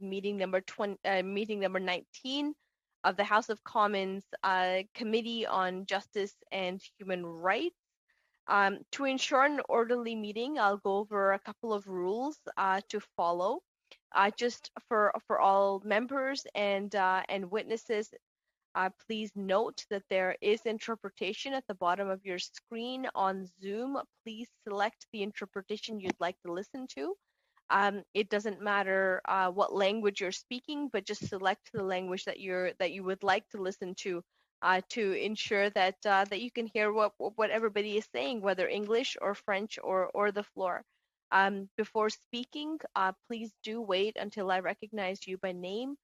meeting number 19 of the House of Commons Committee on Justice and Human Rights. To ensure an orderly meeting, I'll go over a couple of rules to follow. Just for all members and witnesses, please note that there is interpretation at the bottom of your screen on Zoom. Please select the interpretation you'd like to listen to. It doesn't matter what language you're speaking, but just select the language that you would like to listen to ensure that that you can hear what everybody is saying, whether English or French or the floor. Before speaking, please do wait until I recognize you by name.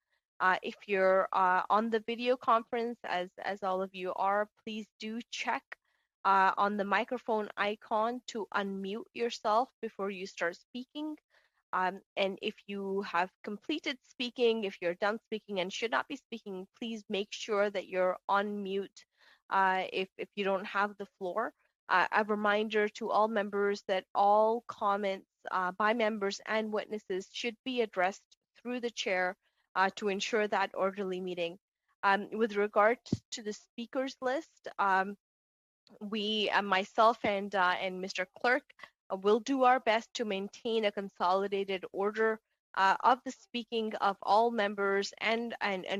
If you're on the video conference, as all of you are, please do check on the microphone icon to unmute yourself before you start speaking. And if you have completed speaking, if you're done speaking and should not be speaking, please make sure that you're on mute if you don't have the floor. A reminder to all members that all comments by members and witnesses should be addressed through the chair to ensure that orderly meeting. With regard to the speakers list, we, myself and Mr. Clerk, will do our best to maintain a consolidated order of the speaking of all members and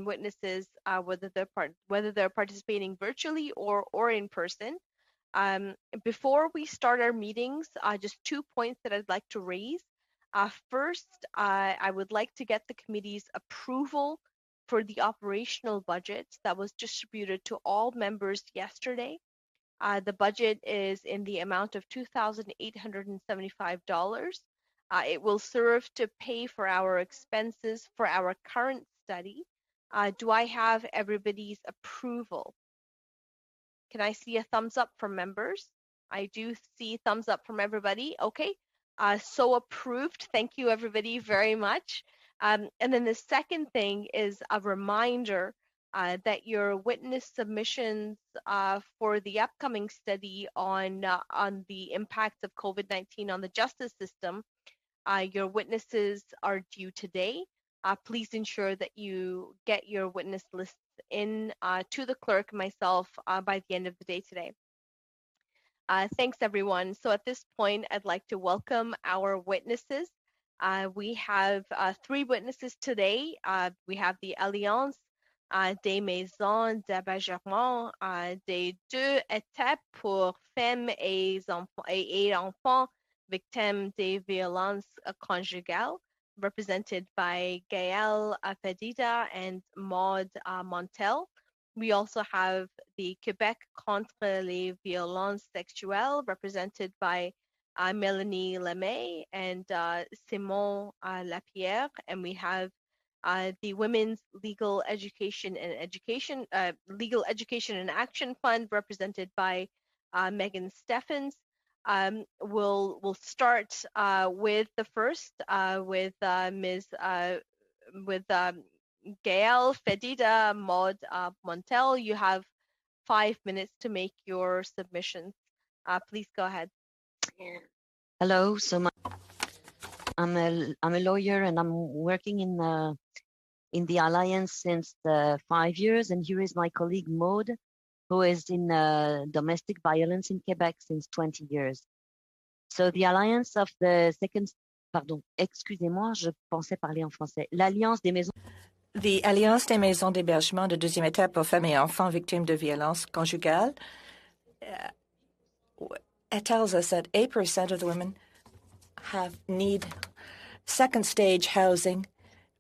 witnesses, whether they're participating virtually or in person. Before we start our meetings, just 2 points that I'd like to raise. First, I would like to get the committee's approval for the operational budget that was distributed to all members yesterday. The budget is in the amount of $2,875. It will serve to pay for our expenses for our current study. Do I have everybody's approval? Can I see a thumbs up from members? I do see thumbs up from everybody. Okay, so approved. Thank you everybody very much. And then the second thing is a reminder that your witness submissions for the upcoming study on the impacts of COVID-19 on the justice system, your witnesses are due today. Please ensure that you get your witness lists in to the clerk, myself, by the end of the day today. Thanks everyone. So at this point, I'd like to welcome our witnesses. We have 3 witnesses today. We have the Alliance des Maisons d'Hébergement des 2 étapes pour femmes et enfants victimes des violences conjugales, represented by Gaëlle Fedida and Maud Montel. We also have the Québec contre les violences sexuelles, represented by Mélanie Lemay and Simon Lapierre, and we have the Women's Legal Education and Action Fund, represented by Megan Steffens. We'll start with the first, with Gaëlle Fedida, Maud Montel. You have 5 minutes to make your submissions. Please go ahead. Hello, so I'm a lawyer and I'm working in the Alliance since 5 years, and here is my colleague Maud, who is in domestic violence in Quebec since 20 years. So the Alliance of the second, pardon, excusez-moi, je pensais parler en français. L'Alliance des Maisons. The Alliance des Maisons d'Hébergement de deuxième étape pour femmes et enfants victimes de violences conjugales tells us that 8% of the women need second stage housing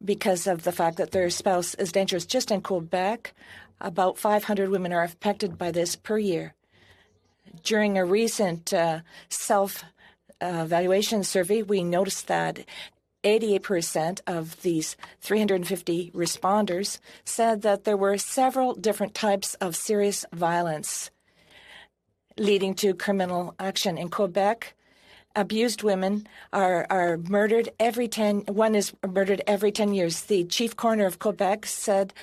because of the fact that their spouse is dangerous. Just in Quebec, about 500 women are affected by this per year. During a recent self-evaluation survey, we noticed that 88% of these 350 responders said that there were several different types of serious violence leading to criminal action. In Quebec, abused women are murdered one is murdered every 10 years. The chief coroner of Quebec said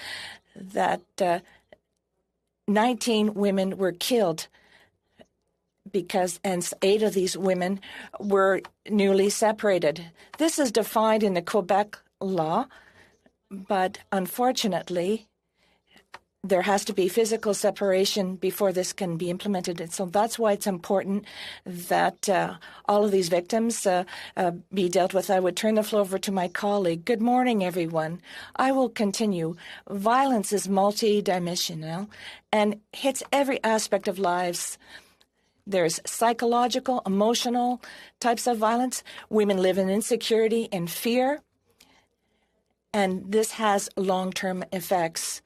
that 19 women were killed and 8 of these women were newly separated. This is defined in the Quebec law, but unfortunately, there has to be physical separation before this can be implemented. And so that's why it's important that all of these victims be dealt with. I would turn the floor over to my colleague. Good morning, everyone. I will continue. Violence is multidimensional and hits every aspect of lives. There's psychological, emotional types of violence. Women live in insecurity and fear, and this has long-term effects.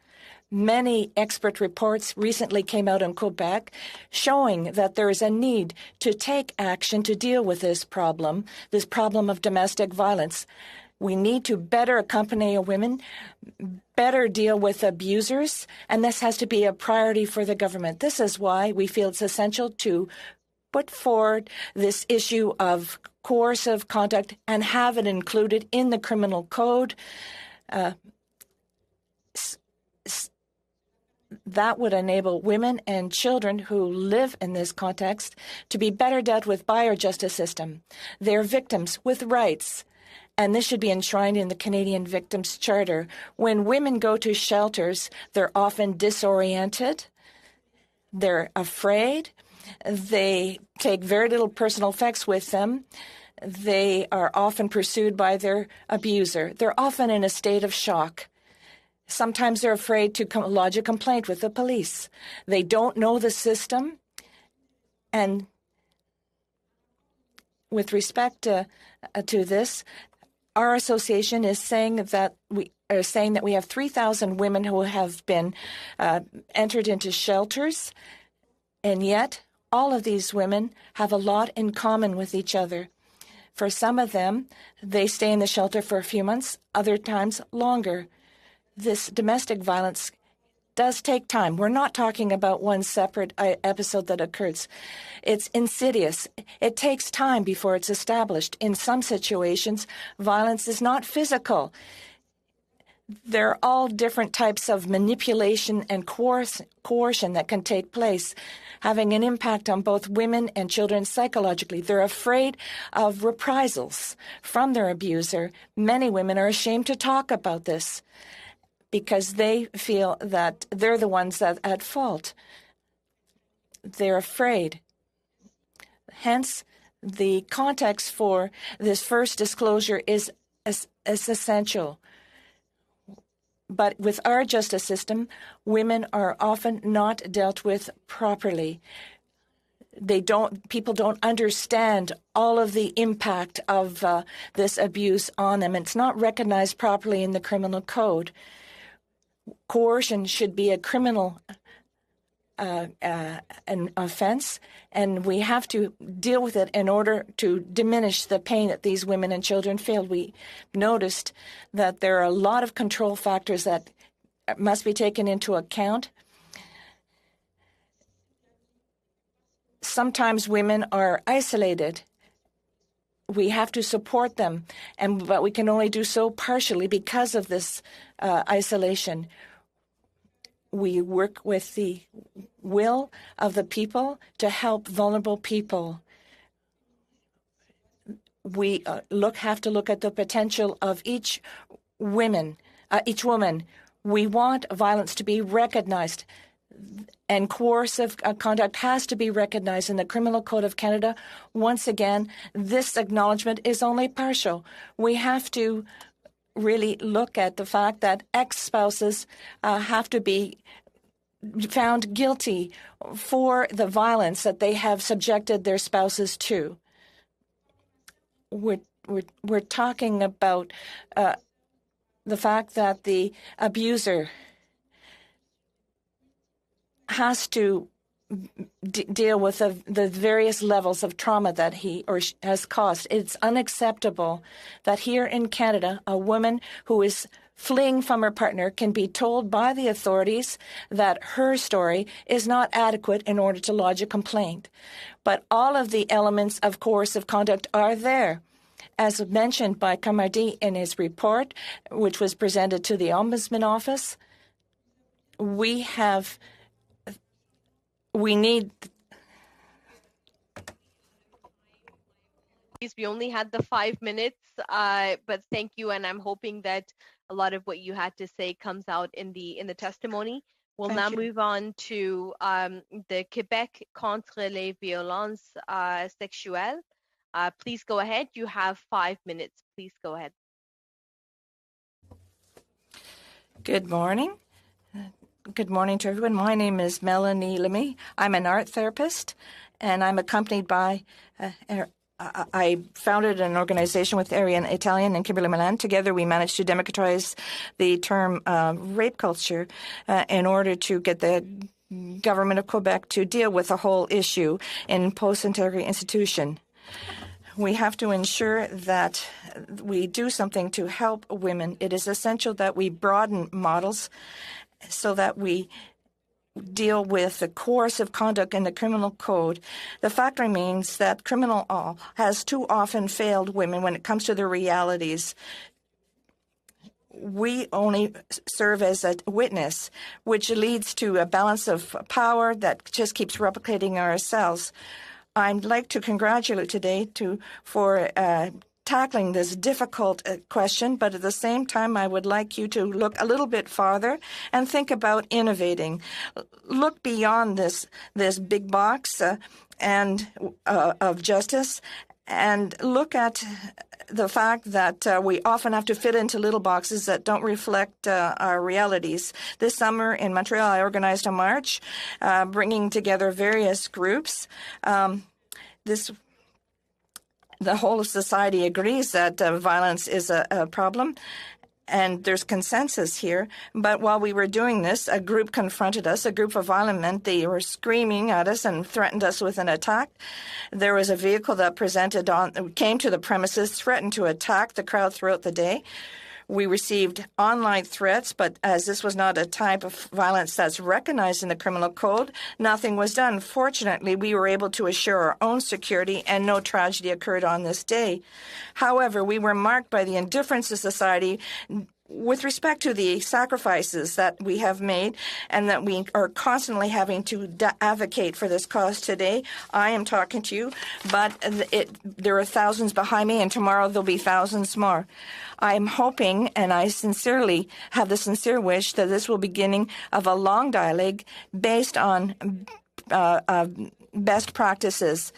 Many expert reports recently came out in Quebec showing that there is a need to take action to deal with this problem of domestic violence. We need to better accompany women, better deal with abusers, and this has to be a priority for the government. This is why we feel it's essential to put forward this issue of coercive conduct and have it included in the criminal code. That would enable women and children who live in this context to be better dealt with by our justice system. They're victims with rights, and this should be enshrined in the Canadian Victims Charter. When women go to shelters, they're often disoriented, they're afraid, they take very little personal effects with them, they are often pursued by their abuser. They're often in a state of shock. Sometimes they're afraid to lodge a complaint with the police. They don't know the system. And with respect to this, our association is saying that we have 3,000 women who have been entered into shelters, and yet all of these women have a lot in common with each other. For some of them, they stay in the shelter for a few months, other times longer. This domestic violence does take time. We're not talking about one separate episode that occurs. It's insidious. It takes time before it's established. In some situations, violence is not physical. There are all different types of manipulation and coercion that can take place, having an impact on both women and children psychologically. They're afraid of reprisals from their abuser. Many women are ashamed to talk about this, because they feel that they're the ones that are at fault. They're afraid. Hence, the context for this first disclosure is essential. But with our justice system, women are often not dealt with properly. People don't understand all of the impact of this abuse on them. It's not recognized properly in the criminal code. Coercion should be a criminal an offense, and we have to deal with it in order to diminish the pain that these women and children feel. We noticed that there are a lot of control factors that must be taken into account. Sometimes women are isolated. We have to support them, but we can only do so partially because of this isolation. We work with the will of the people to help vulnerable people. We have to look at the potential of each woman. We want violence to be recognized, and coercive conduct has to be recognized in the Criminal Code of Canada. Once again, this acknowledgement is only partial. We have to really look at the fact that ex-spouses have to be found guilty for the violence that they have subjected their spouses to. We're talking about the fact that the abuser has to deal with the various levels of trauma that he or she has caused. It's unacceptable that here in Canada, a woman who is fleeing from her partner can be told by the authorities that her story is not adequate in order to lodge a complaint. But all of the elements of coercive conduct are there. As mentioned by Camardi in his report, which was presented to the Ombudsman Office, We only had the 5 minutes, but thank you, and I'm hoping that a lot of what you had to say comes out in the testimony. We'll now move on to the Québec contre les violences sexuelles. Please go ahead. You have 5 minutes. Please go ahead. Good morning. Good morning to everyone. My name is Melanie Lemay. I'm an art therapist, and I'm accompanied by I founded an organization with Ariane Italian and Kimberly Milan. Together, we managed to democratize the term rape culture in order to get the government of Quebec to deal with the whole issue in post-integrity institution. We have to ensure that we do something to help women. It is essential that we broaden models so that we deal with the coercive conduct in the criminal code. The fact remains that criminal law has too often failed women when it comes to their realities. We only serve as a witness, which leads to a balance of power that just keeps replicating ourselves. I'd like to congratulate today for tackling this difficult question, but at the same time, I would like you to look a little bit farther and think about innovating. Look beyond this big box of justice, and look at the fact that we often have to fit into little boxes that don't reflect our realities. This summer in Montreal, I organized a march bringing together various groups. The whole of society agrees that violence is a problem, and there's consensus here. But while we were doing this, a group confronted us, a group of violent men. They were screaming at us and threatened us with an attack. There was a vehicle that came to the premises, threatened to attack the crowd throughout the day. We received online threats, but as this was not a type of violence that's recognized in the criminal code, nothing was done. Fortunately, we were able to assure our own security, and no tragedy occurred on this day. However, we were marked by the indifference of society with respect to the sacrifices that we have made and that we are constantly having to advocate for this cause today. I am talking to you, but there are thousands behind me, and tomorrow there'll be thousands more. I'm hoping, and I sincerely have the sincere wish, that this will be the beginning of a long dialogue based on best practices.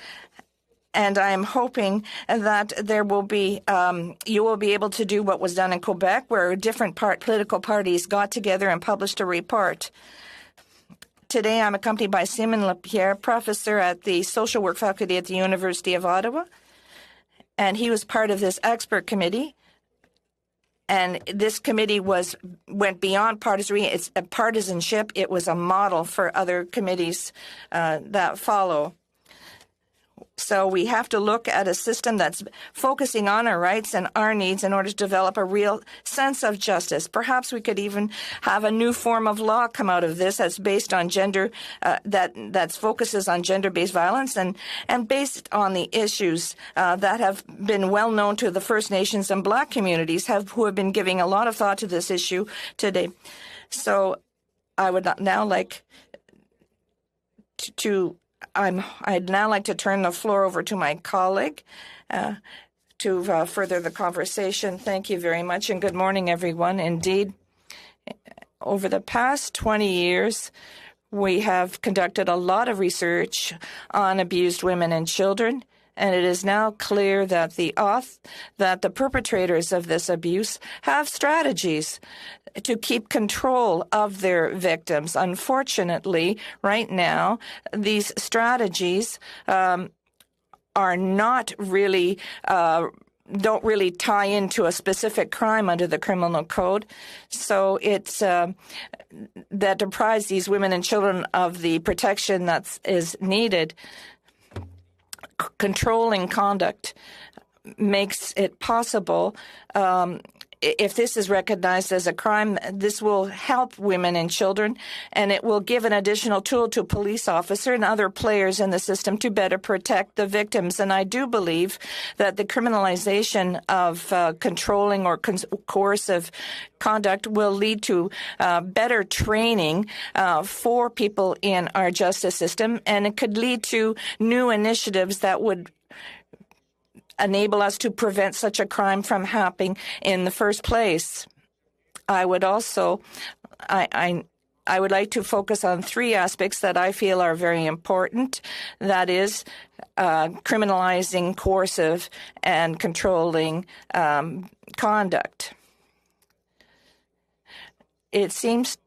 And I am hoping that there will be, you will be able to do what was done in Quebec, where different political parties got together and published a report. Today, I'm accompanied by Simon Lapierre, professor at the social work faculty at the University of Ottawa, and he was part of this expert committee. And this committee went beyond partisanship. It was a model for other committees that follow. So we have to look at a system that's focusing on our rights and our needs in order to develop a real sense of justice. Perhaps we could even have a new form of law come out of this that's based on gender, that focuses on gender-based violence and based on the issues that have been well known to the First Nations and Black communities who have been giving a lot of thought to this issue today. So I would now like I'd now like to turn the floor over to my colleague to further the conversation. Thank you very much, and good morning, everyone. Indeed, over the past 20 years, we have conducted a lot of research on abused women and children, and it is now clear that the perpetrators of this abuse have strategies to keep control of their victims. Unfortunately, right now, these strategies are not really don't really tie into a specific crime under the criminal code. So it's that deprives these women and children of the protection that is needed. Controlling conduct makes it possible. If this is recognized as a crime, this will help women and children, and it will give an additional tool to police officers and other players in the system to better protect the victims. And I do believe that the criminalization of controlling or coercive conduct will lead to better training for people in our justice system, and it could lead to new initiatives that would enable us to prevent such a crime from happening in the first place. I would also, I would like to focus on three aspects that I feel are very important. That is, criminalizing coercive and controlling conduct. It seems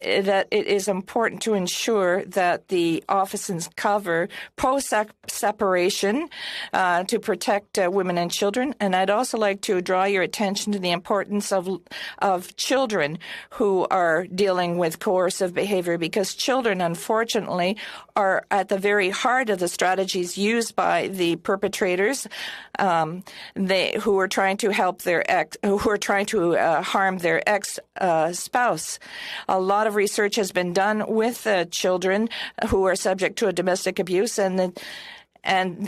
that it is important to ensure that the offices cover post-separation to protect women and children. And I'd also like to draw your attention to the importance of children who are dealing with coercive behavior, because children, unfortunately, are at the very heart of the strategies used by the perpetrators, who are trying to harm their ex-spouse. A lot of research has been done with children who are subject to a domestic abuse, and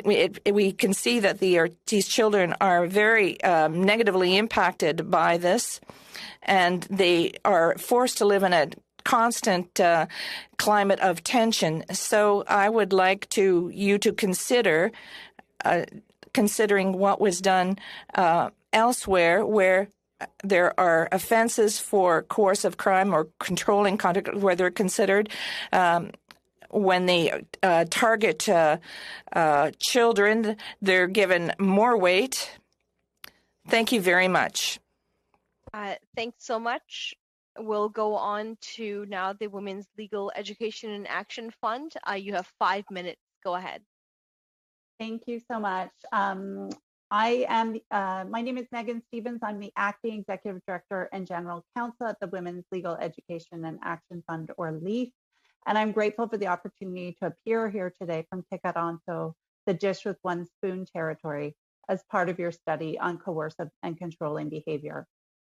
we can see that these children are very negatively impacted by this, and they are forced to live in a constant climate of tension. So I would like you to consider considering what was done elsewhere, where there are offenses for coercive crime or controlling conduct where they're considered when they target children, they're given more weight. Thank you very much. Thanks so much. We'll go on to now the Women's Legal Education and Action Fund. You have 5 minutes. Go ahead. Thank you so much. My name is Megan Stevens. I'm the Acting Executive Director and General Counsel at the Women's Legal Education and Action Fund, or LEAF. And I'm grateful for the opportunity to appear here today from Tekaronto, the Dish with One Spoon territory, as part of your study on coercive and controlling behavior.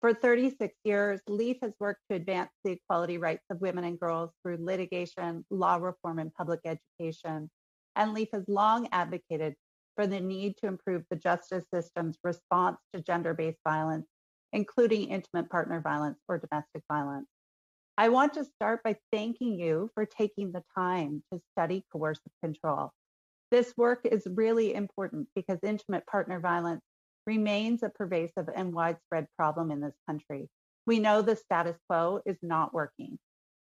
For 36 years, LEAF has worked to advance the equality rights of women and girls through litigation, law reform, and public education. And LEAF has long advocated for the need to improve the justice system's response to gender-based violence, including intimate partner violence or domestic violence. I want to start by thanking you for taking the time to study coercive control. This work is really important because intimate partner violence remains a pervasive and widespread problem in this country. We know the status quo is not working.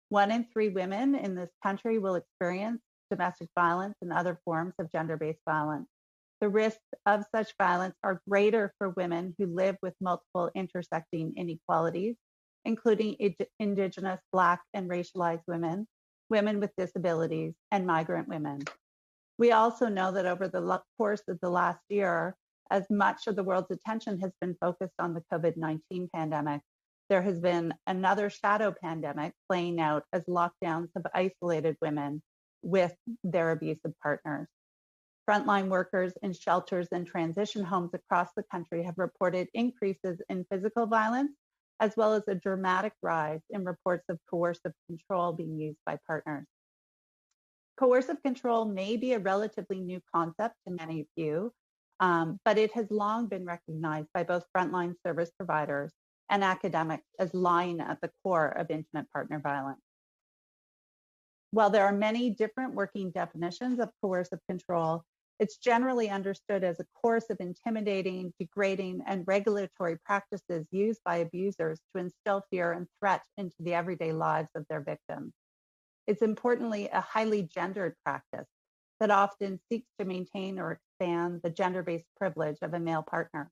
1 in 3 women in this country will experience domestic violence and other forms of gender-based violence. The risks of such violence are greater for women who live with multiple intersecting inequalities, including Indigenous, Black, and racialized women, women with disabilities, and migrant women. We also know that over the course of the last year, as much of the world's attention has been focused on the COVID-19 pandemic, there has been another shadow pandemic playing out as lockdowns have isolated women with their abusive partners. Frontline workers in shelters and transition homes across the country have reported increases in physical violence, as well as a dramatic rise in reports of coercive control being used by partners. Coercive control may be a relatively new concept to many of you, but it has long been recognized by both frontline service providers and academics as lying at the core of intimate partner violence. While there are many different working definitions of coercive control, it's generally understood as a course of intimidating, degrading, and regulatory practices used by abusers to instill fear and threat into the everyday lives of their victims. It's importantly a highly gendered practice that often seeks to maintain or expand the gender-based privilege of a male partner.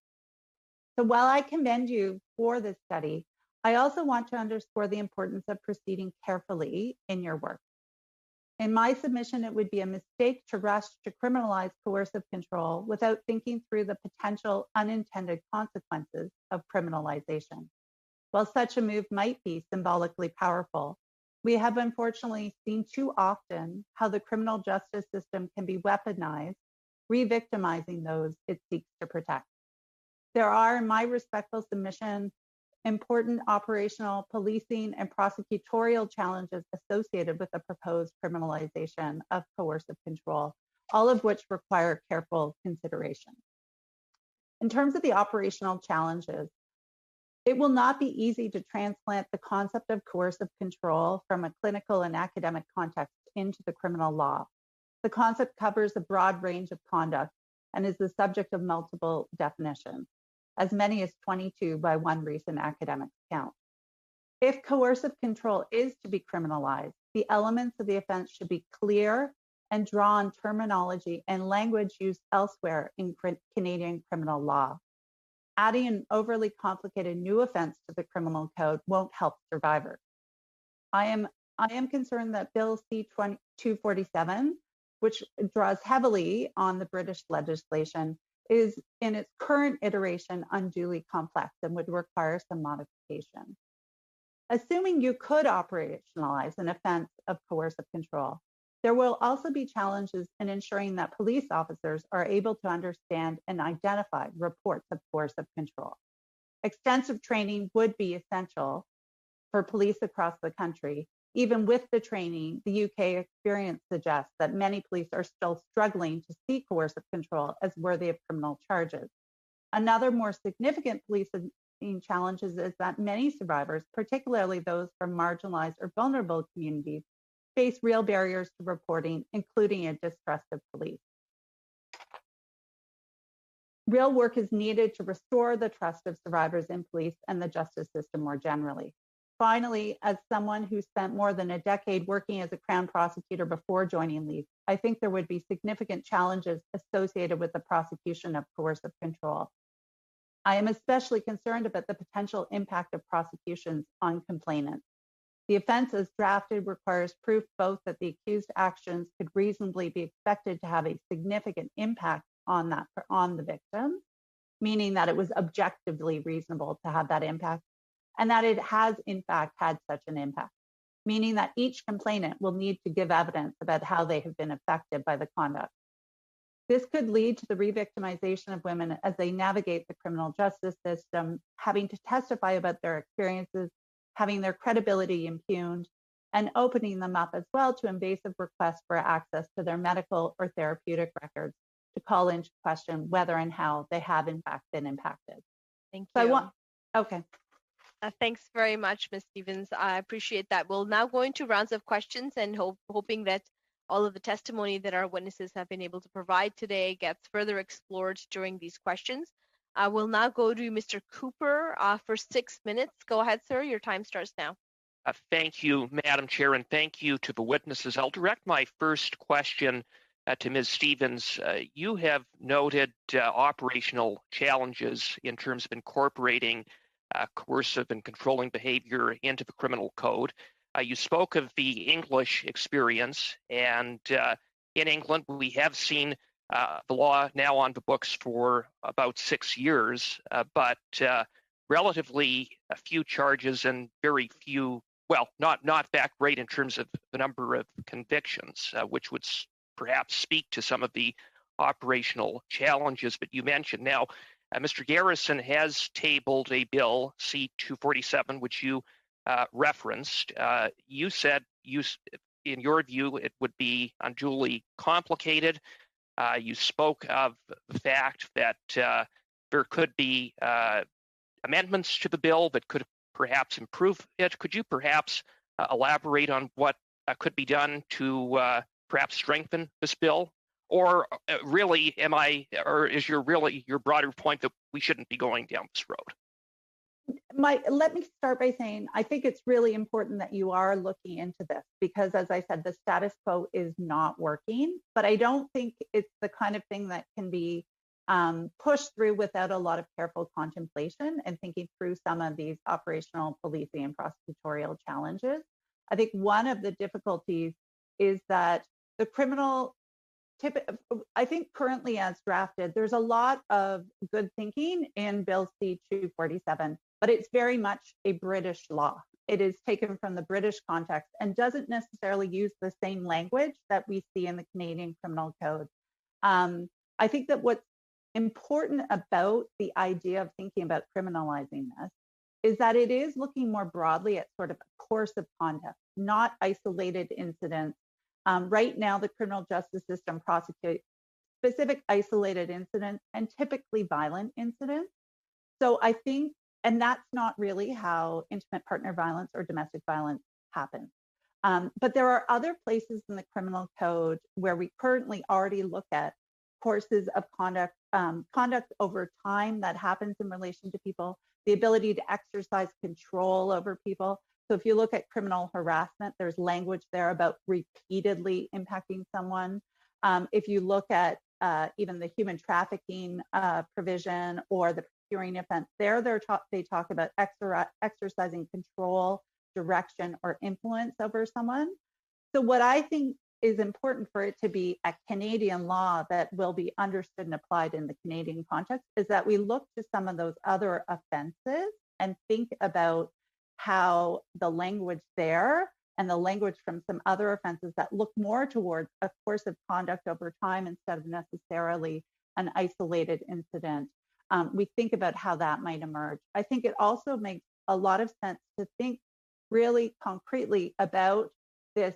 So while I commend you for this study, I also want to underscore the importance of proceeding carefully in your work. In my submission, it would be a mistake to rush to criminalize coercive control without thinking through the potential unintended consequences of criminalization. While such a move might be symbolically powerful, we have unfortunately seen too often how the criminal justice system can be weaponized, re-victimizing those it seeks to protect. There are, in my respectful submission, important operational, policing, and prosecutorial challenges associated with the proposed criminalization of coercive control, all of which require careful consideration. In terms of the operational challenges, it will not be easy to transplant the concept of coercive control from a clinical and academic context into the criminal law. The concept covers a broad range of conduct, and is the subject of multiple definitions, as many as 22 by one recent academic count. If coercive control is to be criminalized, the elements of the offense should be clear and draw on terminology and language used elsewhere in Canadian criminal law. Adding an overly complicated new offense to the criminal code won't help survivors. I am concerned that Bill C-247, which draws heavily on the British legislation, is in its current iteration unduly complex and would require some modification. Assuming you could operationalize an offense of coercive control, there will also be challenges in ensuring that police officers are able to understand and identify reports of coercive control. Extensive training would be essential for police across the country. Even with the training, the UK experience suggests that many police are still struggling to see coercive control as worthy of criminal charges. Another more significant policing challenges is that many survivors, particularly those from marginalized or vulnerable communities, face real barriers to reporting, including a distrust of police. Real work is needed to restore the trust of survivors in police and the justice system more generally. Finally, as someone who spent more than a decade working as a Crown prosecutor before joining LEAF, I think there would be significant challenges associated with the prosecution of coercive control. I am especially concerned about the potential impact of prosecutions on complainants. The offense as drafted requires proof both that the accused actions could reasonably be expected to have a significant impact on the victim, meaning that it was objectively reasonable to have that impact, and that it has in fact had such an impact, meaning that each complainant will need to give evidence about how they have been affected by the conduct. This could lead to the re-victimization of women as they navigate the criminal justice system, having to testify about their experiences, having their credibility impugned, and opening them up as well to invasive requests for access to their medical or therapeutic records to call into question whether and how they have in fact been impacted. Thank you. Okay. Thanks very much, Ms. Stevens. I appreciate that. We'll now go into rounds of questions and hoping that all of the testimony that our witnesses have been able to provide today gets further explored during these questions. We'll now go to Mr. Cooper for 6 minutes. Go ahead, sir. Your time starts now. Thank you, Madam Chair, and thank you to the witnesses. I'll direct my first question to Ms. Stevens. You have noted operational challenges in terms of incorporating coercive and controlling behavior into the criminal code. You spoke of the English experience, and in England, we have seen the law now on the books for about 6 years, but relatively few charges and very few, well, not that great in terms of the number of convictions, which would perhaps speak to some of the operational challenges that you mentioned. Now, Mr. Garrison has tabled a bill, C-247, which you referenced. You said, in your view, it would be unduly complicated. You spoke of the fact that there could be amendments to the bill that could perhaps improve it. Could you perhaps elaborate on what could be done to perhaps strengthen this bill? Or really, is your broader point that we shouldn't be going down this road? Let me start by saying I think it's really important that you are looking into this because, as I said, the status quo is not working. But I don't think it's the kind of thing that can be pushed through without a lot of careful contemplation and thinking through some of these operational policing and prosecutorial challenges. I think one of the difficulties is that the criminal I think currently as drafted, there's a lot of good thinking in Bill C-247, but it's very much a British law. It is taken from the British context and doesn't necessarily use the same language that we see in the Canadian Criminal Code. I think that what's important about the idea of thinking about criminalizing this is that it is looking more broadly at sort of a course of conduct, not isolated incidents. Right now, the criminal justice system prosecutes specific isolated incidents and typically violent incidents. So I think, and that's not really how intimate partner violence or domestic violence happens. But there are other places in the criminal code where we currently already look at courses of conduct, conduct over time that happens in relation to people, the ability to exercise control over people. So if you look at criminal harassment, there's language there about repeatedly impacting someone. If you look at even the human trafficking provision or the procuring offense, they talk about exercising control, direction, or influence over someone. So what I think is important for it to be a Canadian law that will be understood and applied in the Canadian context is that we look to some of those other offenses and think about how the language there and the language from some other offenses that look more towards a course of conduct over time instead of necessarily an isolated incident. We think about how that might emerge. I think it also makes a lot of sense to think really concretely about this.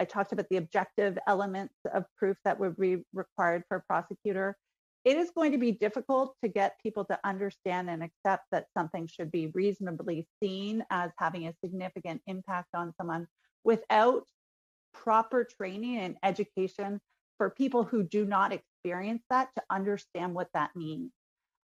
I talked about the objective elements of proof that would be required for a prosecutor. It is going to be difficult to get people to understand and accept that something should be reasonably seen as having a significant impact on someone without proper training and education for people who do not experience that to understand what that means.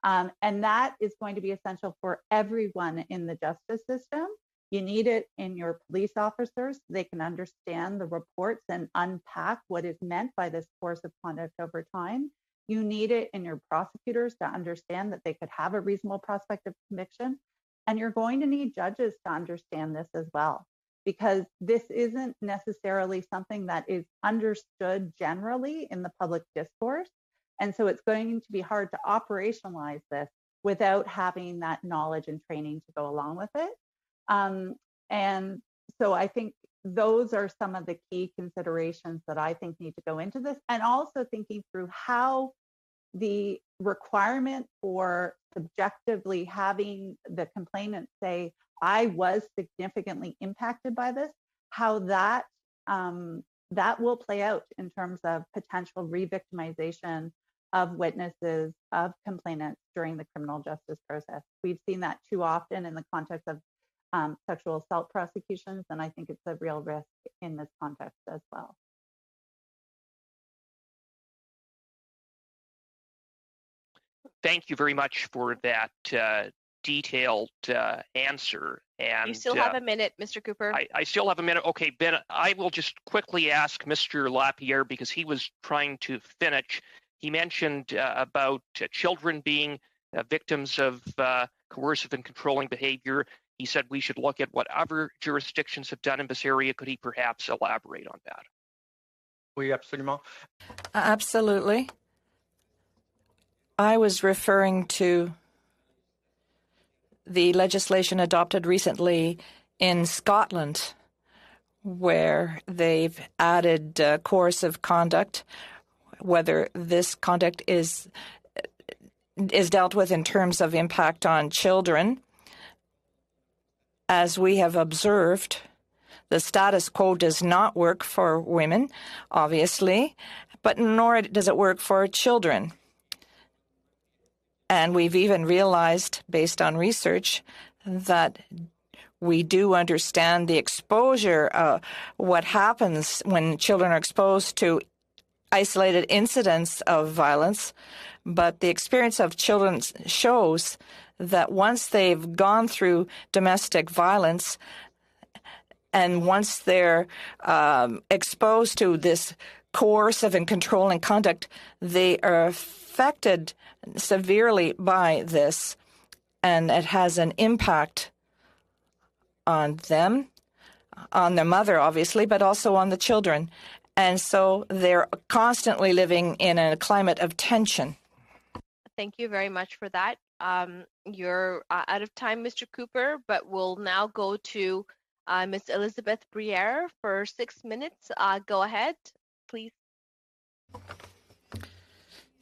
And that is going to be essential for everyone in the justice system. You need it in your police officers so they can understand the reports and unpack what is meant by this course of conduct over time. You need it in your prosecutors to understand that they could have a reasonable prospect of conviction. And you're going to need judges to understand this as well, because this isn't necessarily something that is understood generally in the public discourse. And so it's going to be hard to operationalize this without having that knowledge and training to go along with it. And so I think those are some of the key considerations that I think need to go into this, and also thinking through how the requirement for subjectively having the complainant say, I was significantly impacted by this, how that that will play out in terms of potential re-victimization of witnesses, of complainants during the criminal justice process. We've seen that too often in the context of sexual assault prosecutions, and I think it's a real risk in this context as well. Thank you very much for that detailed answer. And you still have a minute, Mr. Cooper. I still have a minute. Okay, Ben, I will just quickly ask Mr. Lapierre, because he was trying to finish. He mentioned about children being victims of coercive and controlling behavior. He said we should look at what other jurisdictions have done in this area. Could he perhaps elaborate on that? Oui, absolument. Absolutely. I was referring to the legislation adopted recently in Scotland, where they've added coercive conduct, whether this conduct is dealt with in terms of impact on children. As we have observed, the status quo does not work for women, obviously, but nor does it work for children. And we've even realized, based on research, that we do understand the exposure, what happens when children are exposed to isolated incidents of violence. But the experience of children shows that once they've gone through domestic violence and once they're exposed to this coercive and controlling conduct, they are affected severely by this, and it has an impact on them, on their mother, obviously, but also on the children. And so they're constantly living in a climate of tension. Thank you very much for that. You're out of time, Mr. Cooper, but we'll now go to Ms. Elizabeth Briere for 6 minutes. Go ahead, please.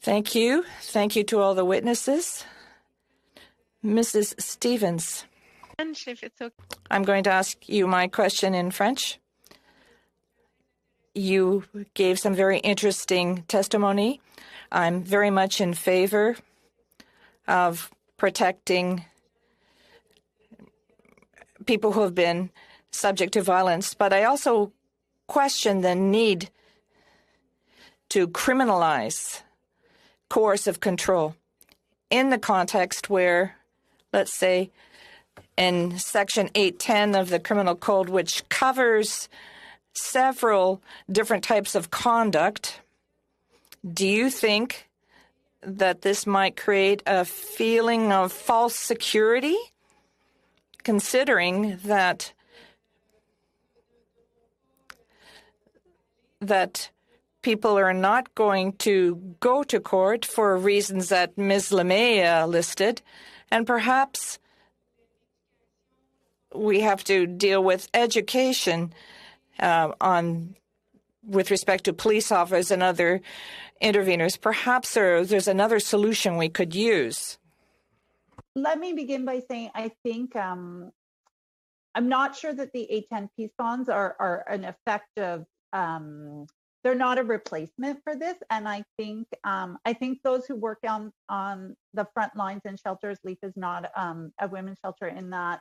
Thank you. Thank you to all the witnesses. Mrs. Stevens, If it's okay. I'm going to ask you my question in French. You gave some very interesting testimony. I'm very much in favor of protecting people who have been subject to violence, but I also question the need to criminalize coercive control in the context where, let's say, in Section 810 of the Criminal Code, which covers several different types of conduct, do you think that this might create a feeling of false security, considering that people are not going to go to court for reasons that Ms. Lemay listed, and perhaps we have to deal with education with respect to police officers and other interveners? Perhaps there's another solution we could use. Let me begin by saying I think I'm not sure that the 810 peace bonds are an effective. They're not a replacement for this, and I think those who work on the front lines in shelters, LEAF is not a women's shelter in that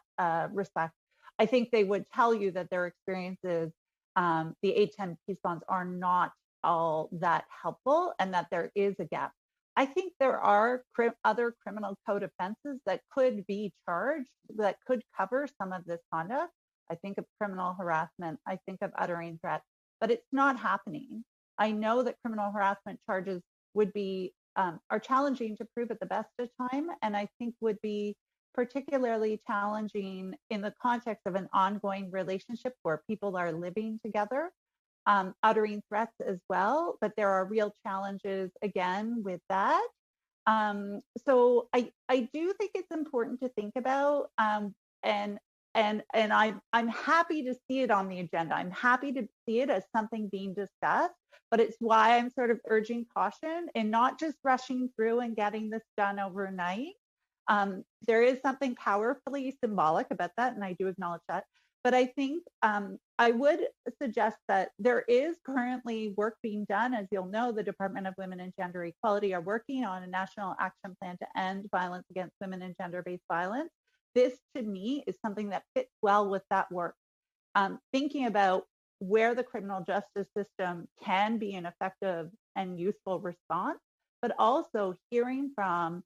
respect. I think they would tell you that their experiences, the 810 peace bonds, are not all that helpful, and that there is a gap. I think there are other criminal code offenses that could be charged that could cover some of this conduct. I think of criminal harassment. I think of uttering threats. But it's not happening. I know that criminal harassment charges would be are challenging to prove at the best of time, and I think would be particularly challenging in the context of an ongoing relationship where people are living together, uttering threats as well. But there are real challenges again with that. So I do think it's important to think about and I'm happy to see it on the agenda. I'm happy to see it as something being discussed, but it's why I'm sort of urging caution and not just rushing through and getting this done overnight. There is something powerfully symbolic about that, and I do acknowledge that. But I think I would suggest that there is currently work being done. As you'll know, the Department of Women and Gender Equality are working on a national action plan to end violence against women and gender-based violence. This, to me, is something that fits well with that work. Thinking about where the criminal justice system can be an effective and useful response, but also hearing from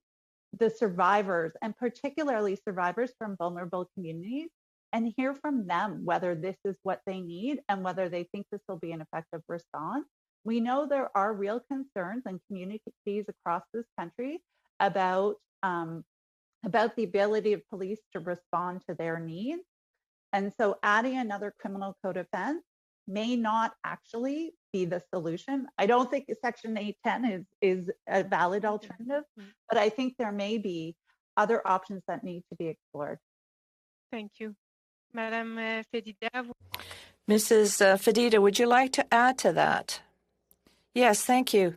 the survivors, and particularly survivors from vulnerable communities, and hear from them whether this is what they need and whether they think this will be an effective response. We know there are real concerns in communities across this country about the ability of police to respond to their needs. And so adding another criminal code offense may not actually be the solution. I don't think Section 810 is a valid alternative, but I think there may be other options that need to be explored. Thank you. Madame Fedida. Mrs. Fedida, would you like to add to that? Yes, thank you.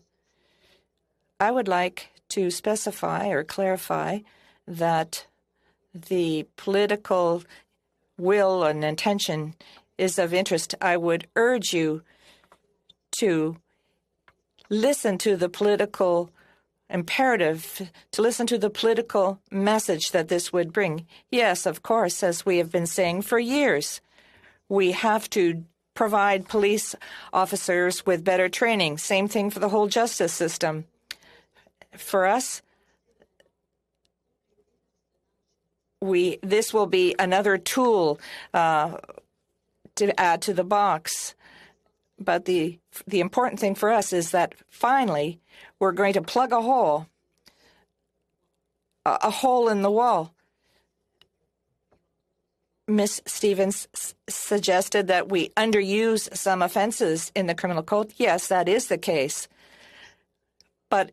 I would like to specify or clarify that the political will and intention is of interest. I would urge you to listen to the political imperative, to listen to the political message that this would bring. Yes, of course, as we have been saying for years, we have to provide police officers with better training. Same thing for the whole justice system. For us, this will be another tool to add to the box. But the important thing for us is that finally we're going to plug a hole in the wall. Ms. Stevens suggested that we underuse some offenses in the criminal code. Yes, that is the case. But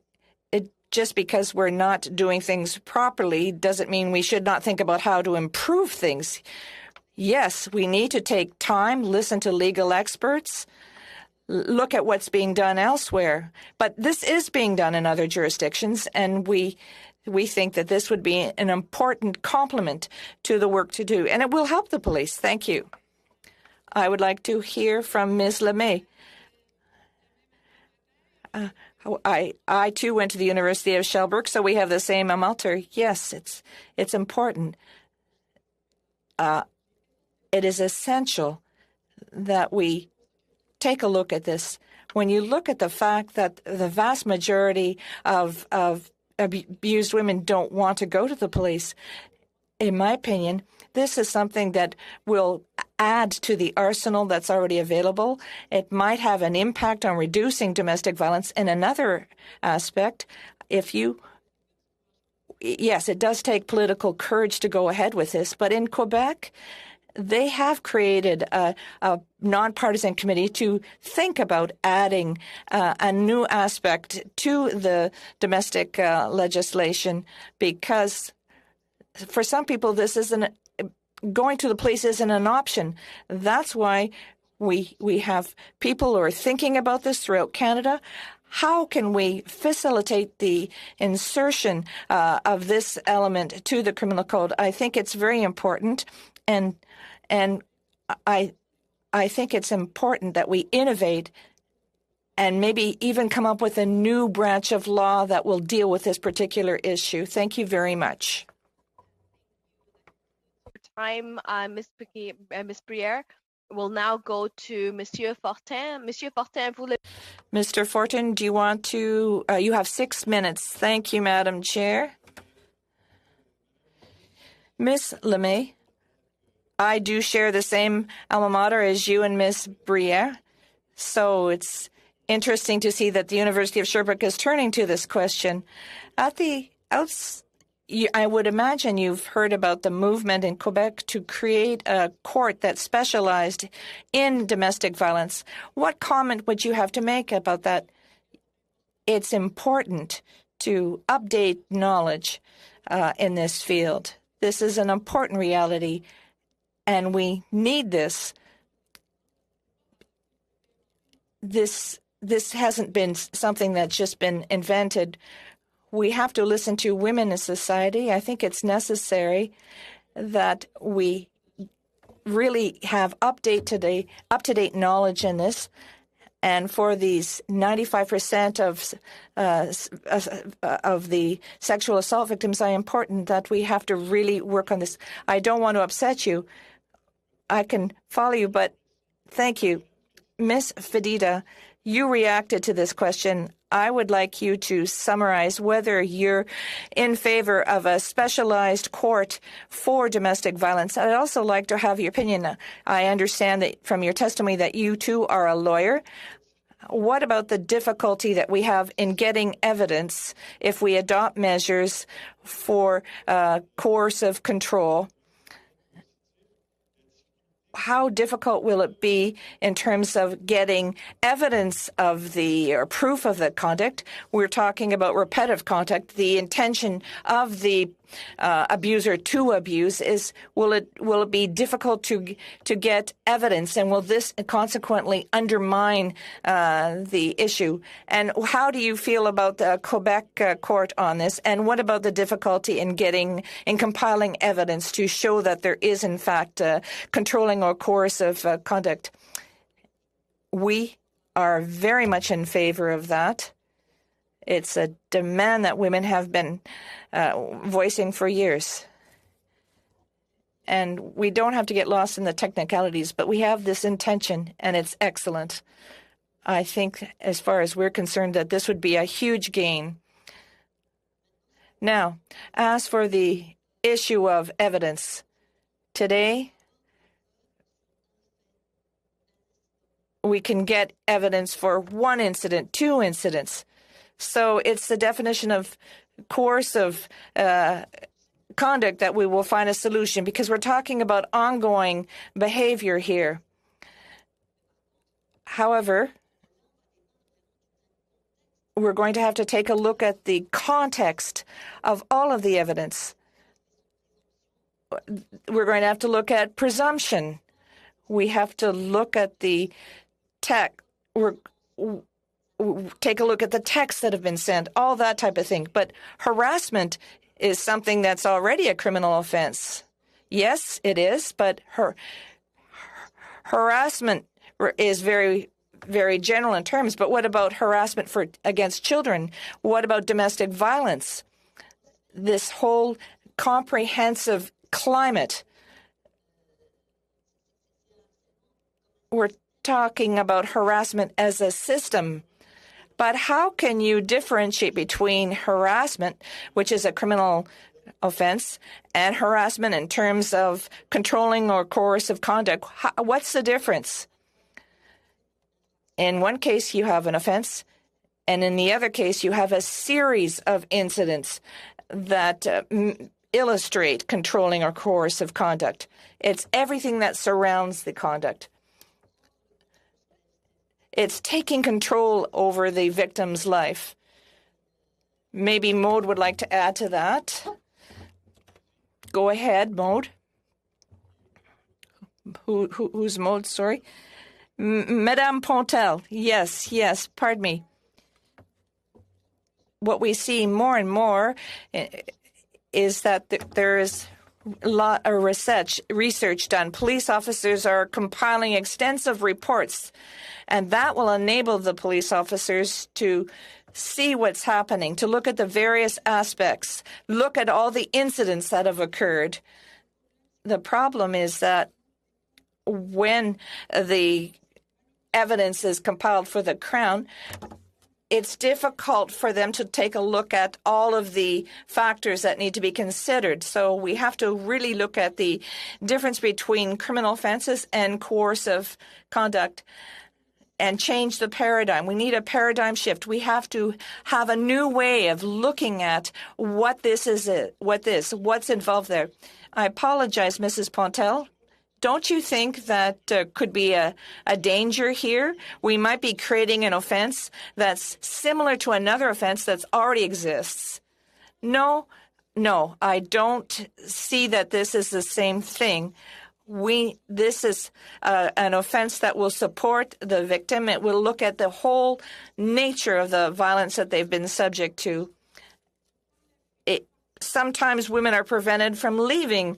just because we're not doing things properly doesn't mean we should not think about how to improve things. Yes, we need to take time, listen to legal experts, look at what's being done elsewhere. But this is being done in other jurisdictions, and we think that this would be an important complement to the work to do, and it will help the police. Thank you. I would like to hear from Ms. Lemay. I too went to the University of Shelburne, so we have the same alma. Yes, it's important. It is essential that we take a look at this. When you look at the fact that the vast majority of abused women don't want to go to the police, in my opinion, this is something that will add to the arsenal that's already available. It might have an impact on reducing domestic violence. In another aspect, yes, it does take political courage to go ahead with this, but in Quebec, they have created a nonpartisan committee to think about adding a new aspect to the domestic legislation, because for some people, going to the police isn't an option. That's why we have people who are thinking about this throughout Canada. How can we facilitate the insertion of this element to the criminal code? I think it's very important, and I think it's important that we innovate and maybe even come up with a new branch of law that will deal with this particular issue. Thank you very much. Time, Ms. Briere. We'll now go to Monsieur Fortin. Monsieur Fortin, Mr. Fortin, do you want to? You have 6 minutes. Thank you, Madam Chair. Ms. Lemay, I do share the same alma mater as you and Ms. Briere, so it's interesting to see that the University of Sherbrooke is turning to this question. At the outset, I would imagine you've heard about the movement in Quebec to create a court that specialized in domestic violence. What comment would you have to make about that? It's important to update knowledge in this field. This is an important reality, and we need this. This hasn't been something that's just been invented. We have to listen to women in society. I think it's necessary that we really have up-to-date knowledge in this. And for these 95% of the sexual assault victims, it's important that we have to really work on this. I don't want to upset you. I can follow you, but thank you. Ms. Fedida, you reacted to this question. I would like you to summarize whether you're in favor of a specialized court for domestic violence. I'd also like to have your opinion. I understand that from your testimony that you too are a lawyer. What about the difficulty that we have in getting evidence if we adopt measures for coercive control? How difficult will it be in terms of getting evidence of or proof of the conduct? We're talking about repetitive conduct. The intention of the abuser to abuse will it be difficult to get evidence, and will this consequently undermine the issue? And how do you feel about the Quebec court on this? And what about the difficulty in compiling evidence to show that there is in fact controlling or coercive conduct? We are very much in favor of that. It's a demand that women have been voicing for years. And we don't have to get lost in the technicalities, but we have this intention, and it's excellent. I think, as far as we're concerned, that this would be a huge gain. Now, as for the issue of evidence, today we can get evidence for one incident, 2 incidents. So it's the definition of coercive conduct that we will find a solution, because we're talking about ongoing behavior here. However, we're going to have to take a look at the context of all of the evidence. We're going to have to look at presumption. We have to look at the text. Take a look at the texts that have been sent, all that type of thing. But harassment is something that's already a criminal offense. Yes, it is, but harassment is very, very general in terms. But what about harassment against children? What about domestic violence? This whole comprehensive climate. We're talking about harassment as a system. But how can you differentiate between harassment, which is a criminal offense, and harassment in terms of controlling or coercive conduct? What's the difference? In one case, you have an offense, and in the other case, you have a series of incidents that illustrate controlling or coercive conduct. It's everything that surrounds the conduct. It's taking control over the victim's life. Maybe Maude would like to add to that. Go ahead, Maude. Who's Maude? Sorry. Madame Pontel. Yes, pardon me. What we see more and more is that there is a lot of research done. Police officers are compiling extensive reports, and that will enable the police officers to see what's happening, to look at the various aspects, look at all the incidents that have occurred. The problem is that when the evidence is compiled for the Crown, it's difficult for them to take a look at all of the factors that need to be considered. So we have to really look at the difference between criminal offenses and coercive conduct and change the paradigm. We need a paradigm shift. We have to have a new way of looking at what this is, what's involved there. I apologize, Mrs. Pontel. Don't you think that could be a danger here? We might be creating an offense that's similar to another offense that already exists. No, I don't see that this is the same thing. This is an offense that will support the victim. It will look at the whole nature of the violence that they've been subject to. Sometimes women are prevented from leaving.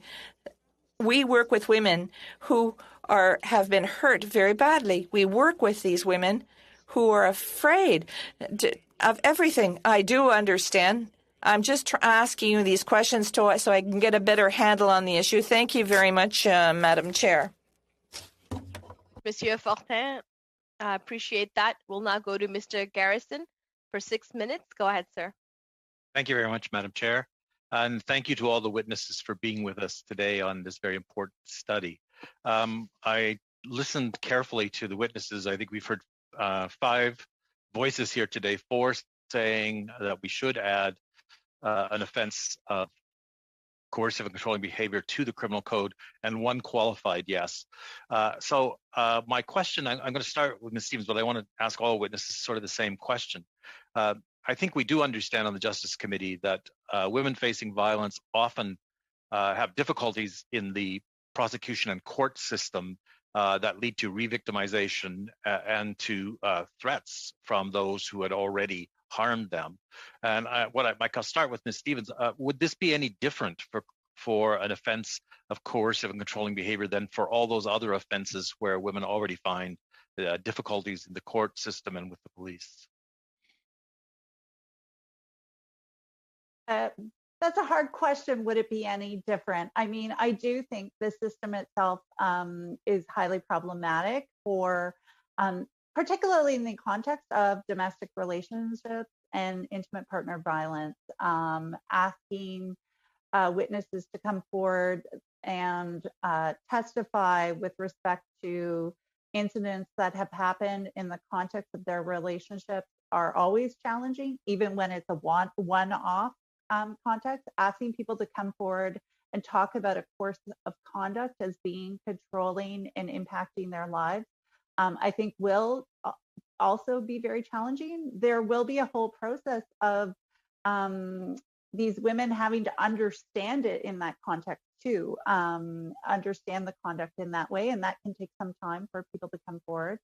We work with women who have been hurt very badly. We work with these women who are afraid of everything. I do understand. I'm just asking you these questions so I can get a better handle on the issue. Thank you very much, Madam Chair. Monsieur Fortin, I appreciate that. We'll now go to Mr. Garrison for 6 minutes. Go ahead, sir. Thank you very much, Madam Chair. And thank you to all the witnesses for being with us today on this very important study. I listened carefully to the witnesses. I think we've heard 5 voices here today, 4 saying that we should add an offense of coercive and controlling behavior to the criminal code, and 1 qualified yes. So my question, I'm going to start with Ms. Stevens, but I want to ask all witnesses sort of the same question. I think we do understand on the Justice Committee that women facing violence often have difficulties in the prosecution and court system that lead to re-victimization and to threats from those who had already harmed them. And I'll start with Ms. Stevens. Would this be any different for an offense of coercive and controlling behavior than for all those other offenses where women already find difficulties in the court system and with the police? That's a hard question. Would it be any different? I mean, I do think the system itself is highly problematic for, particularly in the context of domestic relationships and intimate partner violence, asking witnesses to come forward and testify with respect to incidents that have happened in the context of their relationships are always challenging, even when it's a one-off context. Asking people to come forward and talk about a course of conduct as being controlling and impacting their lives, I think will also be very challenging. There will be a whole process of these women having to understand it in that context too, understand the conduct in that way, and that can take some time for people to come forward.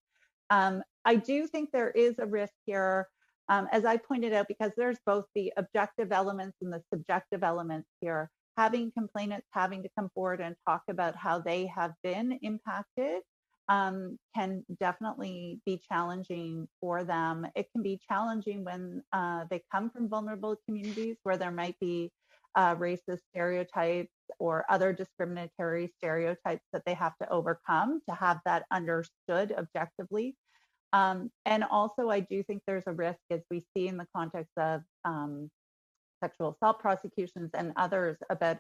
I do think there is a risk here, as I pointed out, because there's both the objective elements and the subjective elements here. Having complainants having to come forward and talk about how they have been impacted can definitely be challenging for them. It can be challenging when they come from vulnerable communities where there might be racist stereotypes or other discriminatory stereotypes that they have to overcome to have that understood objectively. And also, I do think there's a risk, as we see in the context of sexual assault prosecutions and others, about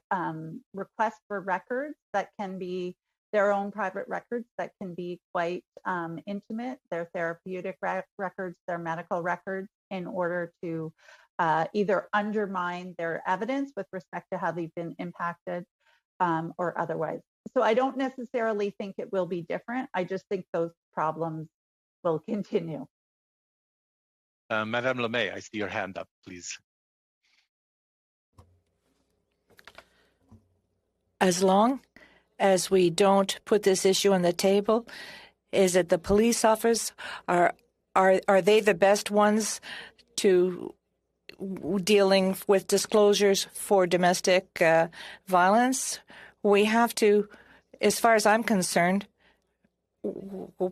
requests for records that can be their own private records that can be quite intimate, their therapeutic records, their medical records, in order to either undermine their evidence with respect to how they've been impacted or otherwise. So I don't necessarily think it will be different. I just think those problems will continue. Madame Lemay, I see your hand up, please. As long as we don't put this issue on the table, is it the police officers? Are they the best ones to dealing with disclosures for domestic violence? We have to, as far as I'm concerned,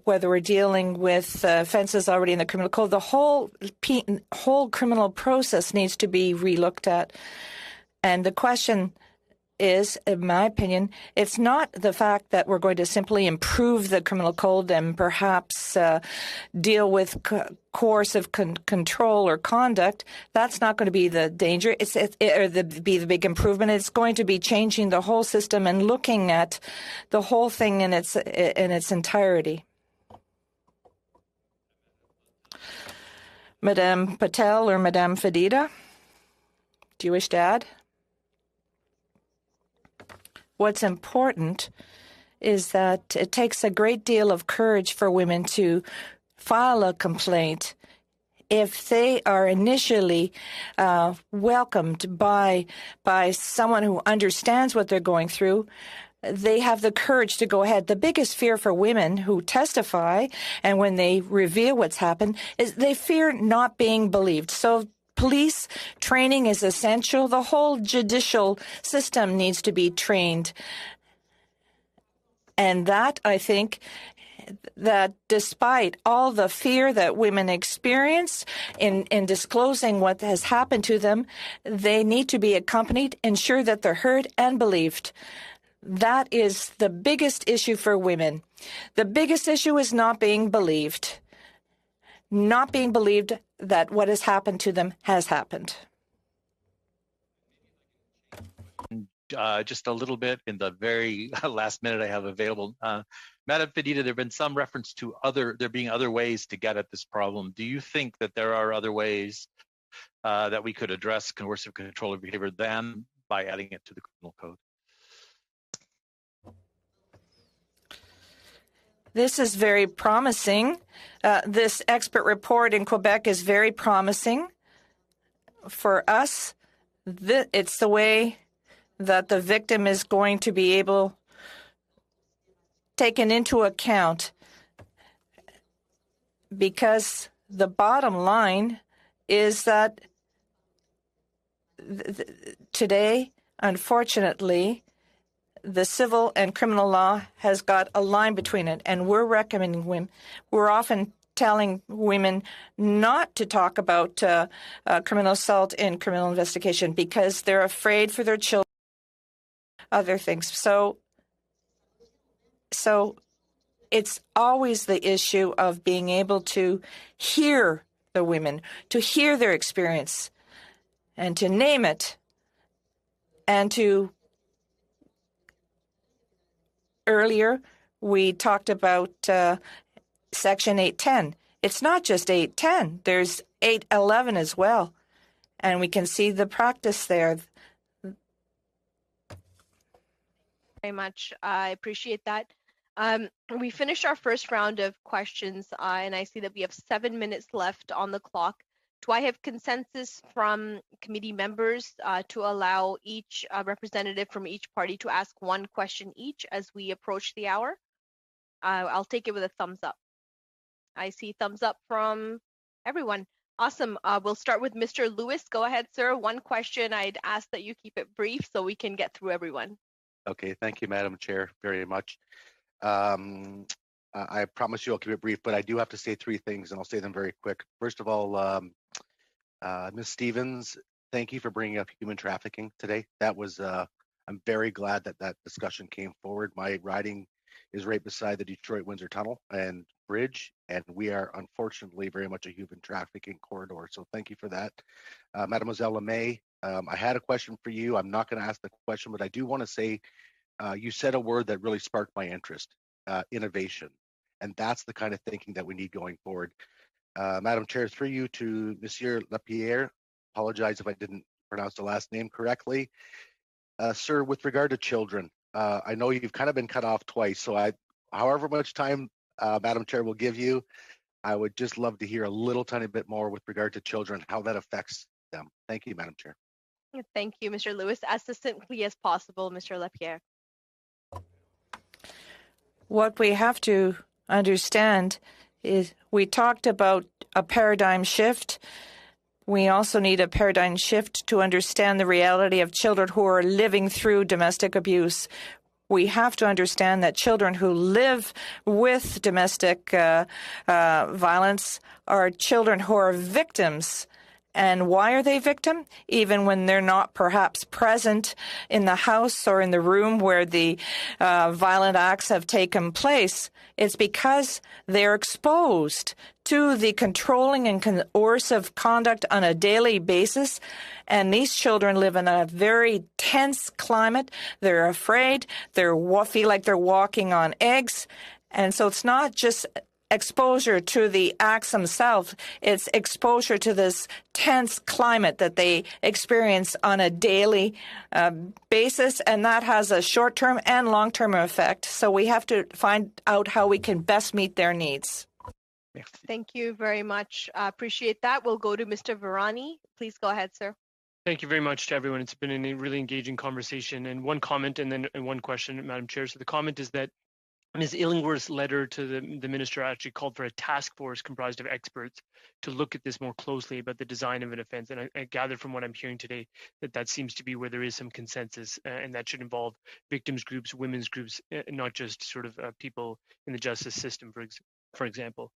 whether we're dealing with offenses already in the criminal code, the whole criminal process needs to be relooked at. And the question is, in my opinion, it's not the fact that we're going to simply improve the criminal code and perhaps deal with coercive control or conduct. That's not going to be the danger. Be the big improvement. It's going to be changing the whole system and looking at the whole thing in its entirety. Madame Patel or Madame Fedida, do you wish to add? What's important is that it takes a great deal of courage for women to file a complaint if they are initially welcomed by someone who understands what they're going through. They have the courage to go ahead. The biggest fear for women who testify and when they reveal what's happened is they fear not being believed. So police training is essential. The whole judicial system needs to be trained. And that, I think, that despite all the fear that women experience in disclosing what has happened to them, they need to be accompanied, ensure that they're heard and believed. That is the biggest issue for women. The biggest issue is not being believed. Not being believed that what has happened to them has happened. Just a little bit in the very last minute I have available. Madame Fedida, there have been some reference to there being other ways to get at this problem. Do you think that there are other ways that we could address coercive control of behavior than by adding it to the criminal code? This is very promising. This expert report in Quebec is very promising. For us, it's the way that the victim is going to be able taken into account, because the bottom line is that today, unfortunately, the civil and criminal law has got a line between it, and we're recommending women. We're often telling women not to talk about criminal assault in criminal investigation because they're afraid for their children, other things. So it's always the issue of being able to hear the women, to hear their experience, and to name it, and to earlier, we talked about Section 810. It's not just 810. There's 811 as well. And we can see the practice there. Very much. I appreciate that. We finished our first round of questions, and I see that we have 7 minutes left on the clock. Do I have consensus from committee members to allow each representative from each party to ask one question each as we approach the hour? I'll take it with a thumbs up. I see thumbs up from everyone. Awesome. We'll start with Mr. Lewis. Go ahead, sir. One question. I'd ask that you keep it brief so we can get through everyone. Okay. Thank you, Madam Chair, very much. I promise you I'll keep it brief, but I do have to say 3 things, and I'll say them very quick. First of all, Ms. Stevens, thank you for bringing up human trafficking today. That was I'm very glad that that discussion came forward. My riding is right beside the Detroit-Windsor Tunnel and Bridge, and we are unfortunately very much a human trafficking corridor. So thank you for that. Mademoiselle Lemay, I had a question for you. I'm not going to ask the question, but I do want to say you said a word that really sparked my interest, innovation. And that's the kind of thinking that we need going forward. Madam Chair, through you to Monsieur Lapierre, apologize if I didn't pronounce the last name correctly. Sir, with regard to children, I know you've kind of been cut off twice, so however much time Madam Chair will give you, I would just love to hear a little tiny bit more with regard to children, how that affects them. Thank you, Madam Chair. Thank you, Mr. Lewis. As succinctly as possible, Mr. Lapierre. What we have to understand is we talked about a paradigm shift. We also need a paradigm shift to understand the reality of children who are living through domestic abuse. We have to understand that children who live with domestic violence are children who are victims. And why are they victim? Even when they're not perhaps present in the house or in the room where the violent acts have taken place, it's because they're exposed to the controlling and coercive conduct on a daily basis. And these children live in a very tense climate. They're afraid. They feel like they're walking on eggs. And so it's not just exposure to the acts themselves, it's exposure to this tense climate that they experience on a daily basis, and that has a short-term and long-term effect. So we have to find out how we can best meet their needs. Thank you very much. Appreciate that. We'll go to Mr. Virani. Please go ahead, sir. Thank you very much to everyone. It's been a really engaging conversation. And one comment and then one question, Madam Chair. So the comment is that Ms. Illingworth's letter to the minister actually called for a task force comprised of experts to look at this more closely about the design of an offence. And I gather from what I'm hearing today that seems to be where there is some consensus, and that should involve victims groups, women's groups, not just sort of people in the justice system, for example.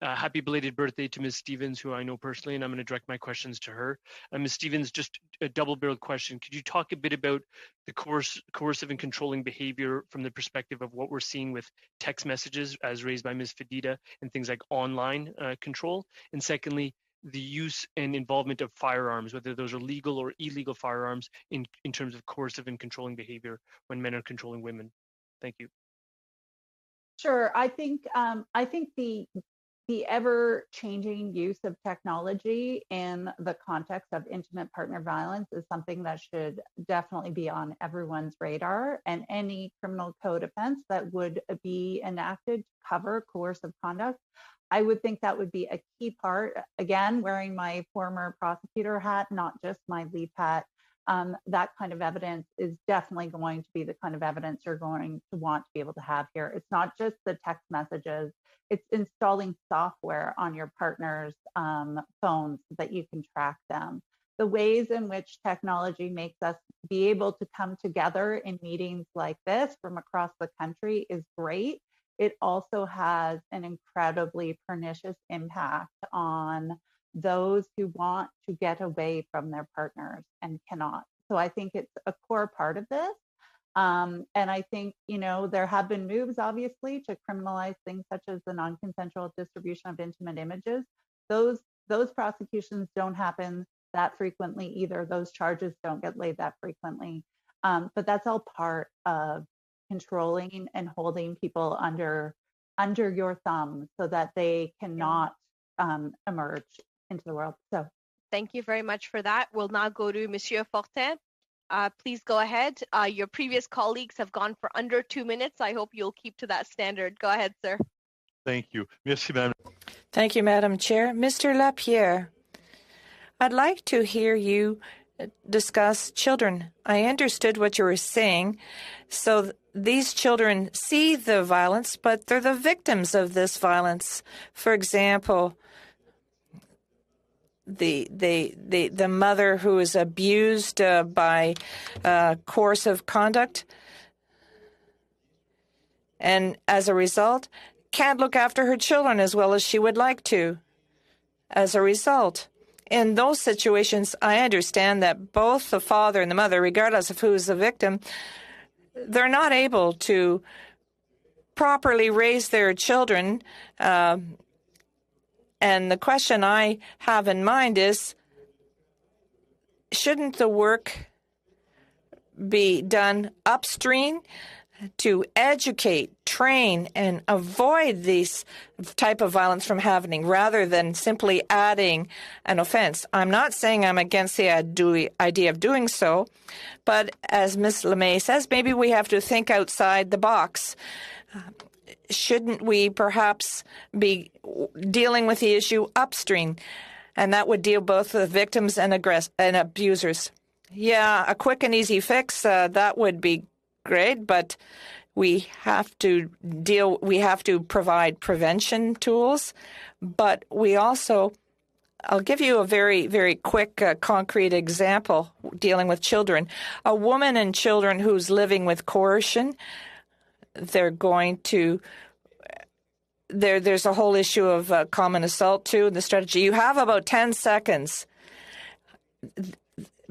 Happy belated birthday to Ms. Stevens, who I know personally, and I'm going to direct my questions to her. Ms. Stevens, just a double-barreled question. Could you talk a bit about the coercive and controlling behavior from the perspective of what we're seeing with text messages as raised by Ms. Fedida and things like online control? And secondly, the use and involvement of firearms, whether those are legal or illegal firearms in terms of coercive and controlling behavior when men are controlling women. Thank you. Sure. I think the ever-changing use of technology in the context of intimate partner violence is something that should definitely be on everyone's radar. And any criminal code offense that would be enacted to cover coercive conduct, I would think that would be a key part. Again, wearing my former prosecutor hat, not just my lead hat. That kind of evidence is definitely going to be the kind of evidence you're going to want to be able to have here. It's not just the text messages, it's installing software on your partner's phones so that you can track them. The ways in which technology makes us be able to come together in meetings like this from across the country is great. It also has an incredibly pernicious impact on those who want to get away from their partners and cannot. So I think it's a core part of this. And I think, there have been moves, obviously, to criminalize things such as the non-consensual distribution of intimate images. Those prosecutions don't happen that frequently either. Those charges don't get laid that frequently. But that's all part of controlling and holding people under your thumb so that they cannot emerge into the world. So thank you very much for that. We'll now go to Monsieur Fortin. Please go ahead. Your previous colleagues have gone for under 2 minutes. I hope you'll keep to that standard. Go ahead, sir. Thank you. Merci, Madame. Thank you, Madam Chair. Mr. Lapierre, I'd like to hear you discuss children. I understood what you were saying. So these children see the violence, but they're the victims of this violence. For example, the mother who is abused by coercive conduct, and as a result, can't look after her children as well as she would like to. As a result, in those situations, I understand that both the father and the mother, regardless of who's the victim, they're not able to properly raise their children. And the question I have in mind is, shouldn't the work be done upstream to educate, train, and avoid these type of violence from happening rather than simply adding an offense? I'm not saying I'm against the idea of doing so, but as Ms. LeMay says, maybe we have to think outside the box. Shouldn't we perhaps be dealing with the issue upstream? And that would deal both with victims and abusers. Yeah, a quick and easy fix, that would be great, but we have to provide prevention tools, but we also, I'll give you a very, very quick, concrete example dealing with children. A woman and children who's living with coercion, there's a whole issue of common assault too in the strategy. You have about 10 seconds.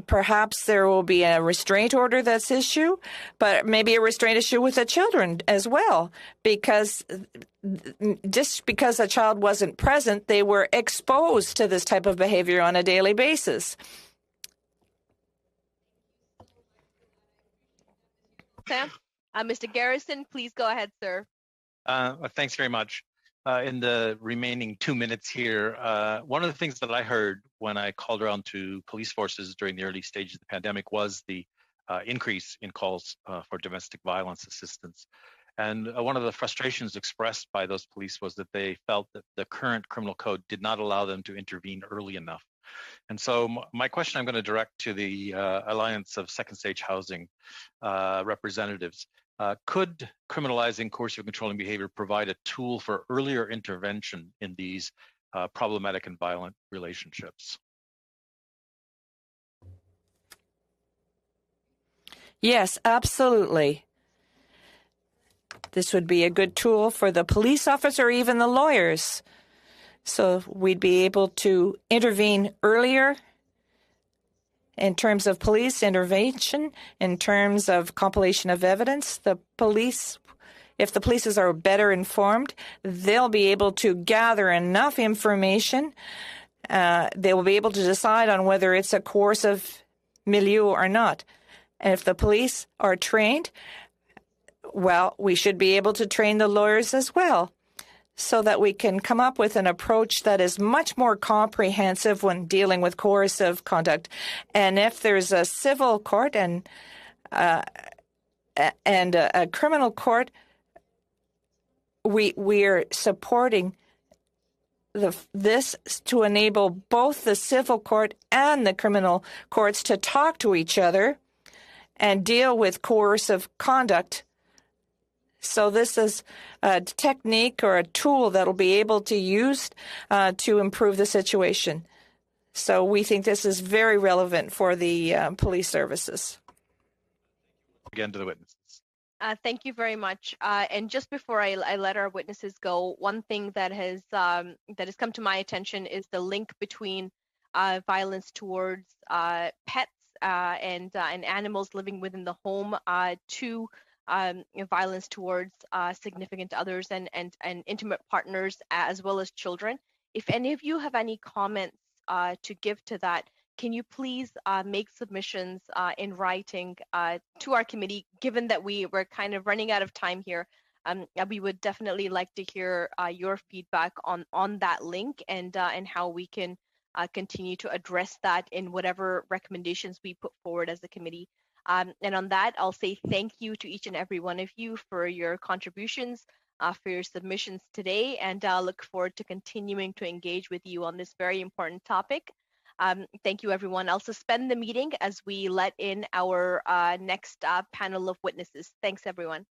Perhaps there will be a restraint order that's issued, but maybe a restraint issue with the children as well, because just because a child wasn't present, they were exposed to this type of behavior on a daily basis. Sam, Mr. Garrison, please go ahead, sir. Thanks very much. In the remaining 2 minutes here, one of the things that I heard when I called around to police forces during the early stages of the pandemic was the increase in calls for domestic violence assistance. And one of the frustrations expressed by those police was that they felt that the current criminal code did not allow them to intervene early enough. And so my question I'm going to direct to the Alliance of Second Stage Housing representatives. Could criminalizing coercive controlling behavior provide a tool for earlier intervention in these problematic and violent relationships? Yes, absolutely. This would be a good tool for the police officer, or even the lawyers. So we'd be able to intervene earlier in terms of police intervention, in terms of compilation of evidence. The police, if the police are better informed, they'll be able to gather enough information. They will be able to decide on whether it's a coercive milieu or not. And if the police are trained, well, we should be able to train the lawyers as well, so that we can come up with an approach that is much more comprehensive when dealing with coercive conduct. And if there's a civil court and a criminal court, we're supporting this to enable both the civil court and the criminal courts to talk to each other and deal with coercive conduct. So this is a technique or a tool that will be able to use to improve the situation. So we think this is very relevant for the police services. Again to the witnesses. Thank you very much. And just before I let our witnesses go, one thing that has come to my attention is the link between violence towards pets and animals living within the home to violence towards significant others and intimate partners, as well as children. If any of you have any comments to give to that, can you please make submissions in writing to our committee? Given that we're kind of running out of time here, we would definitely like to hear your feedback on that link and how we can continue to address that in whatever recommendations we put forward as a committee. And on that, I'll say thank you to each and every one of you for your contributions, for your submissions today, and I'll look forward to continuing to engage with you on this very important topic. Thank you, everyone. I'll suspend the meeting as we let in our next panel of witnesses. Thanks, everyone.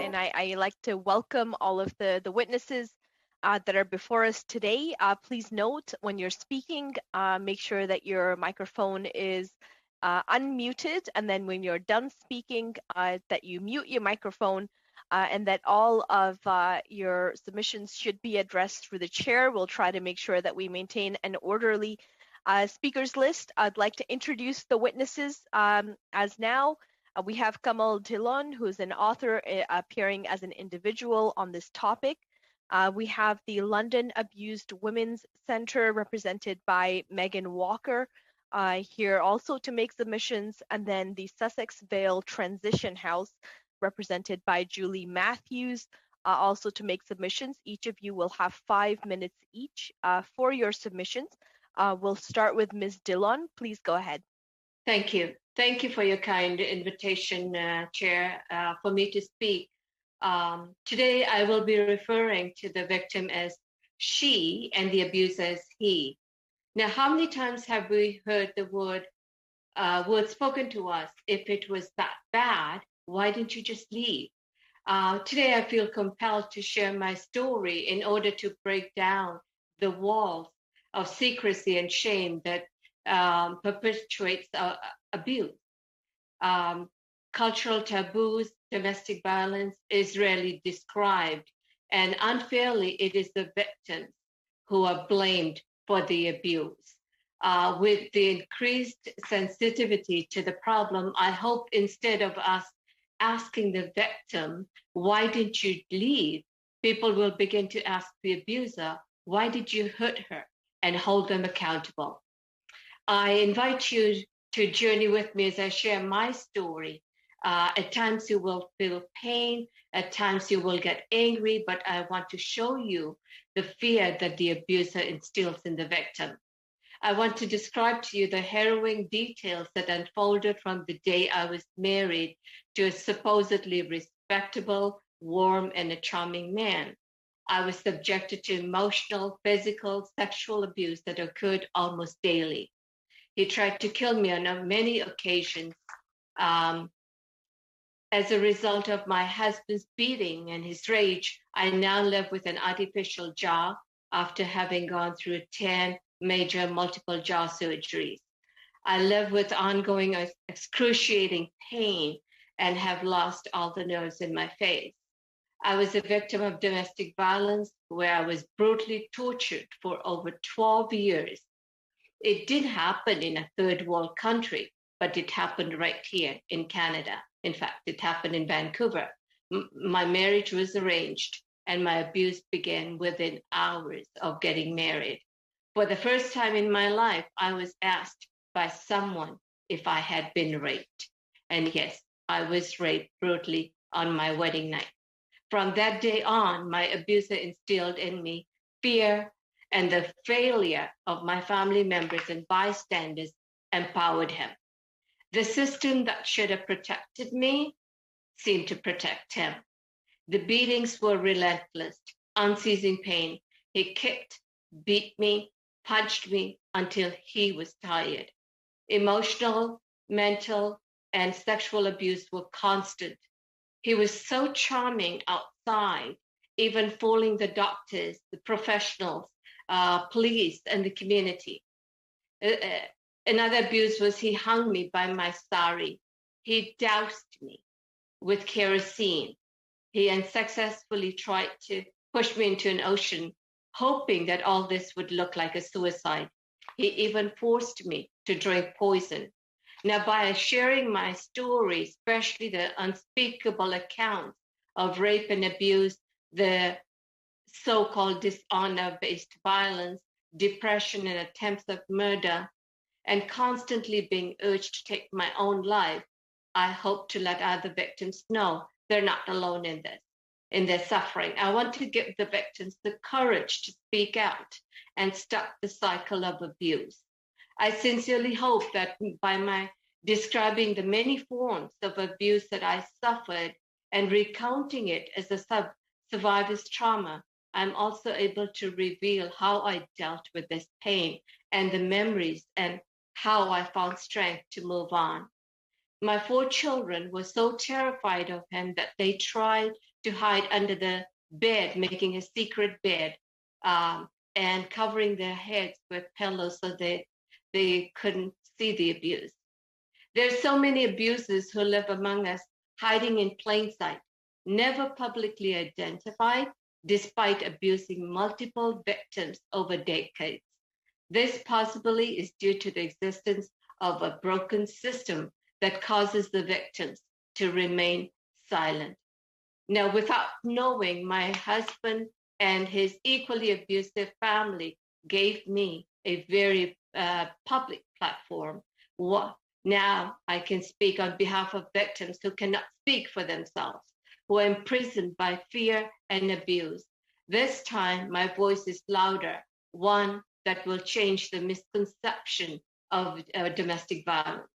and I like to welcome all of the witnesses that are before us today. Please note when you're speaking, make sure that your microphone is unmuted, and then when you're done speaking, that you mute your microphone, and that all of your submissions should be addressed through the chair. We'll try to make sure that we maintain an orderly speakers list. I'd like to introduce the witnesses as now. We have Kamal Dhillon, who's an author appearing as an individual on this topic. We have the London Abused Women's Centre, represented by Megan Walker, here also to make submissions, and then the Sussex Vale Transition House, represented by Julie Matthews, also to make submissions. Each of you will have 5 minutes each for your submissions. We'll start with Ms. Dhillon. Please go ahead. Thank you. Thank you for your kind invitation, Chair, for me to speak. Today, I will be referring to the victim as she and the abuser as he. Now, how many times have we heard the word spoken to us? If it was that bad, why didn't you just leave? Today, I feel compelled to share my story in order to break down the walls of secrecy and shame that perpetuates abuse. Cultural taboos, domestic violence is rarely described, and unfairly, it is the victims who are blamed for the abuse. With the increased sensitivity to the problem, I hope instead of us asking the victim, why didn't you leave? People will begin to ask the abuser, why did you hurt her? And hold them accountable. I invite you to journey with me as I share my story. At times you will feel pain, at times you will get angry, but I want to show you the fear that the abuser instills in the victim. I want to describe to you the harrowing details that unfolded from the day I was married to a supposedly respectable, warm, and a charming man. I was subjected to emotional, physical, sexual abuse that occurred almost daily. He tried to kill me on many occasions. As a result of my husband's beating and his rage, I now live with an artificial jaw after having gone through 10 major multiple jaw surgeries. I live with ongoing excruciating pain and have lost all the nerves in my face. I was a victim of domestic violence where I was brutally tortured for over 12 years. It did happen in a third world country, but it happened right here in Canada. In fact, it happened in Vancouver. My marriage was arranged and my abuse began within hours of getting married. For the first time in my life, I was asked by someone if I had been raped. And yes, I was raped brutally on my wedding night. From that day on, my abuser instilled in me fear, and the failure of my family members and bystanders empowered him. The system that should have protected me seemed to protect him. The beatings were relentless, unceasing pain. He kicked, beat me, punched me until he was tired. Emotional, mental, and sexual abuse were constant. He was so charming outside, even fooling the doctors, the professionals, police, and the community. Another abuse was he hung me by my sari. He doused me with kerosene. He unsuccessfully tried to push me into an ocean, hoping that all this would look like a suicide. He even forced me to drink poison. Now, by sharing my story, especially the unspeakable accounts of rape and abuse, the so-called dishonor-based violence, depression, and attempts of murder, and constantly being urged to take my own life, I hope to let other victims know they're not alone in this, in their suffering. I want to give the victims the courage to speak out and stop the cycle of abuse. I sincerely hope that by my describing the many forms of abuse that I suffered and recounting it as a survivor's trauma, I'm also able to reveal how I dealt with this pain and the memories and how I found strength to move on. My 4 children were so terrified of him that they tried to hide under the bed, making a secret bed, and covering their heads with pillows so that they couldn't see the abuse. There's so many abusers who live among us, hiding in plain sight, never publicly identified, despite abusing multiple victims over decades. This possibly is due to the existence of a broken system that causes the victims to remain silent. Now, without knowing, my husband and his equally abusive family gave me a very public platform. Now I can speak on behalf of victims who cannot speak for themselves, who are imprisoned by fear and abuse. This time, my voice is louder, one that will change the misconception of domestic violence.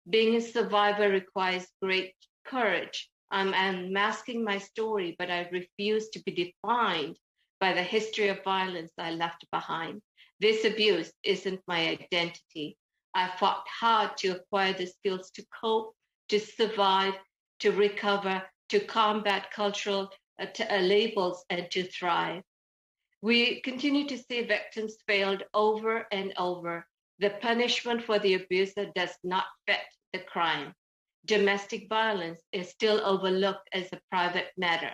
Being a survivor requires great courage. I'm unmasking my story, but I refuse to be defined by the history of violence I left behind. This abuse isn't my identity. I fought hard to acquire the skills to cope, to survive, to recover, to combat cultural labels, and to thrive. We continue to see victims failed over and over. The punishment for the abuser does not fit the crime. Domestic violence is still overlooked as a private matter.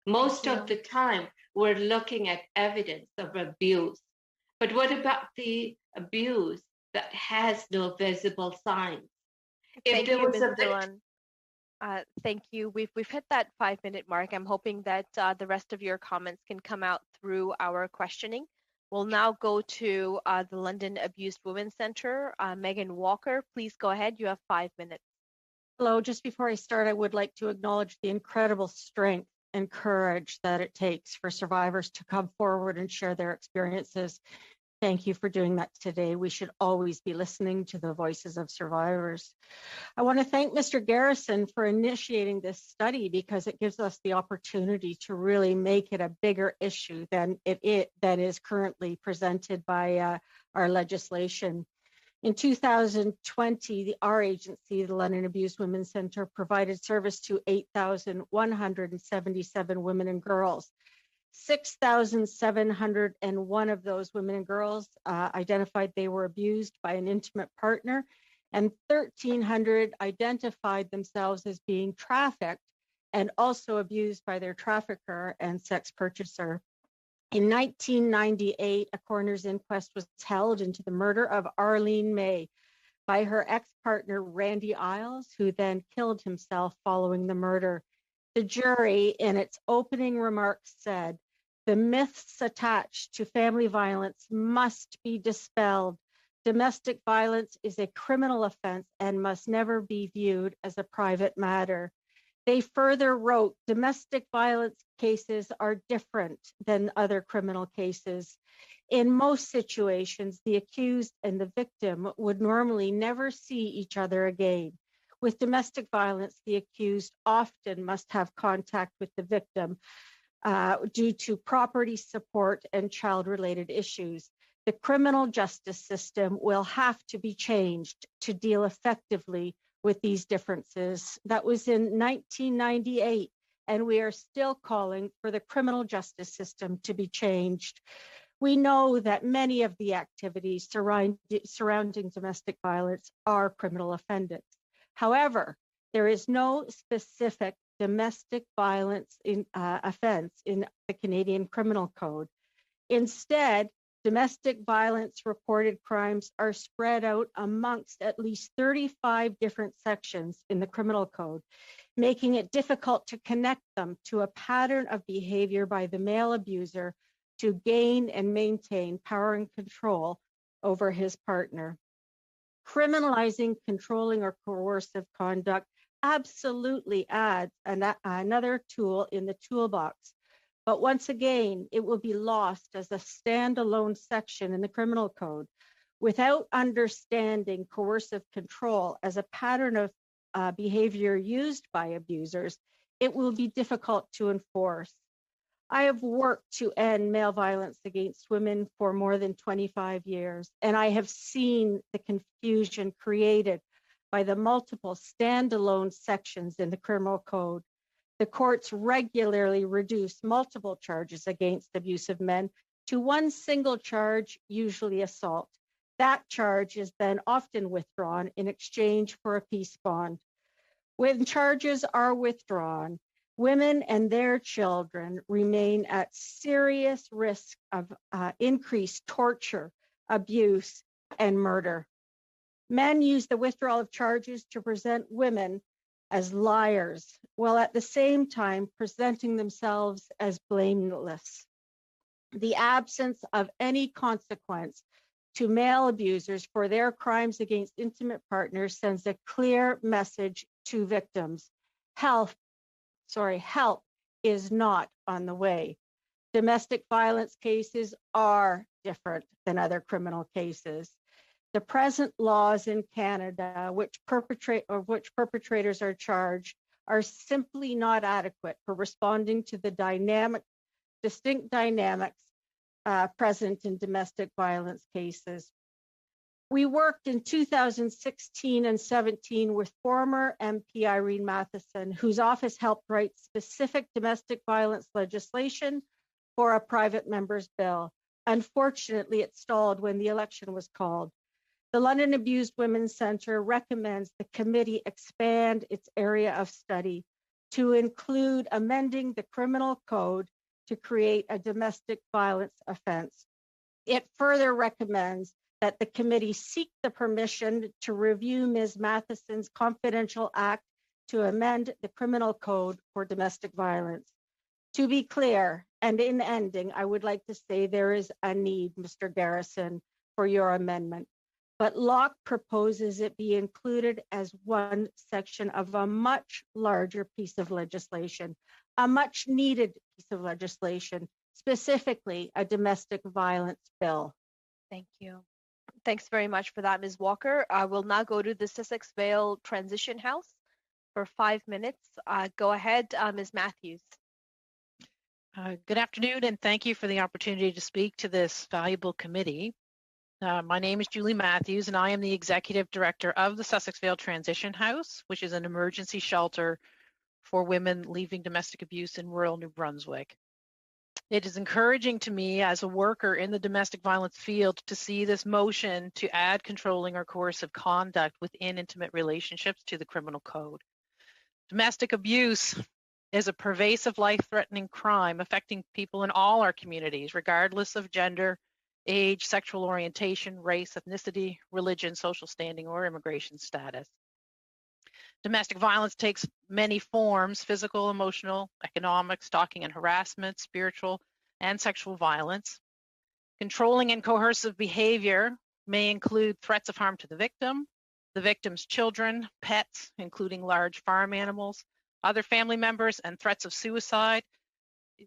Most of the time, we're looking at evidence of abuse. But what about the abuse that has no visible signs? Thank you, Ms. Dillon. Thank you. We've hit that 5-minute mark. I'm hoping that the rest of your comments can come out through our questioning. We'll now go to the London Abused Women Centre. Megan Walker, please go ahead. You have 5 minutes. Hello. Just before I start, I would like to acknowledge the incredible strength and courage that it takes for survivors to come forward and share their experiences. Thank you for doing that today. We should always be listening to the voices of survivors. I want to thank Mr. Garrison for initiating this study because it gives us the opportunity to really make it a bigger issue than that is currently presented by our legislation. In 2020, our agency, the London Abused Women Centre, provided service to 8,177 women and girls. 6,701 of those women and girls identified they were abused by an intimate partner, and 1,300 identified themselves as being trafficked and also abused by their trafficker and sex purchaser. In 1998, a coroner's inquest was held into the murder of Arlene May by her ex-partner, Randy Isles, who then killed himself following the murder. The jury, in its opening remarks, said, "The myths attached to family violence must be dispelled. Domestic violence is a criminal offense and must never be viewed as a private matter." They further wrote, "Domestic violence cases are different than other criminal cases. In most situations, the accused and the victim would normally never see each other again. With domestic violence, the accused often must have contact with the victim due to property support and child-related issues. The criminal justice system will have to be changed to deal effectively with these differences." That was in 1998, and we are still calling for the criminal justice system to be changed. We know that many of the activities surrounding domestic violence are criminal offenses. However, there is no specific domestic violence offense in the Canadian Criminal Code. Instead, domestic violence reported crimes are spread out amongst at least 35 different sections in the Criminal Code, making it difficult to connect them to a pattern of behavior by the male abuser to gain and maintain power and control over his partner. Criminalizing controlling or coercive conduct absolutely adds another tool in the toolbox. But once again, it will be lost as a standalone section in the Criminal Code. Without understanding coercive control as a pattern of behavior used by abusers, it will be difficult to enforce. I have worked to end male violence against women for more than 25 years, and I have seen the confusion created by the multiple standalone sections in the Criminal Code. The courts regularly reduce multiple charges against abusive men to one single charge, usually assault. That charge is then often withdrawn in exchange for a peace bond. When charges are withdrawn, women and their children remain at serious risk of increased torture, abuse, and murder. Men use the withdrawal of charges to present women as liars, while at the same time presenting themselves as blameless. The absence of any consequence to male abusers for their crimes against intimate partners sends a clear message to victims. Help is not on the way. Domestic violence cases are different than other criminal cases. The present laws in Canada, which perpetrators are charged, are simply not adequate for responding to the distinct dynamics present in domestic violence cases. We worked in 2016 and 17 with former MP Irene Matheson, whose office helped write specific domestic violence legislation for a private member's bill. Unfortunately, it stalled when the election was called. The London Abused Women's Centre recommends the committee expand its area of study to include amending the criminal code to create a domestic violence offense. It further recommends that the committee seek the permission to review Ms. Matheson's confidential act to amend the criminal code for domestic violence. To be clear, and in ending, I would like to say there is a need, Mr. Garrison, for your amendment. But Locke proposes it be included as one section of a much larger piece of legislation, a much needed piece of legislation, specifically a domestic violence bill. Thank you. Thanks very much for that, Ms. Walker. I will now go to the Sussex Vale Transition House for 5 minutes. Go ahead, Ms. Matthews. Good afternoon, and thank you for the opportunity to speak to this valuable committee. My name is Julie Matthews, and I am the Executive Director of the Sussex Vale Transition House, which is an emergency shelter for women leaving domestic abuse in rural New Brunswick. It is encouraging to me as a worker in the domestic violence field to see this motion to add controlling or coercive conduct within intimate relationships to the criminal code. Domestic abuse is a pervasive, life-threatening crime affecting people in all our communities, regardless of gender, age, sexual orientation, race, ethnicity, religion, social standing, or immigration status. Domestic violence takes many forms: physical, emotional, economic, stalking and harassment, spiritual, and sexual violence. Controlling and coercive behavior may include threats of harm to the victim's children, pets, including large farm animals, other family members, and threats of suicide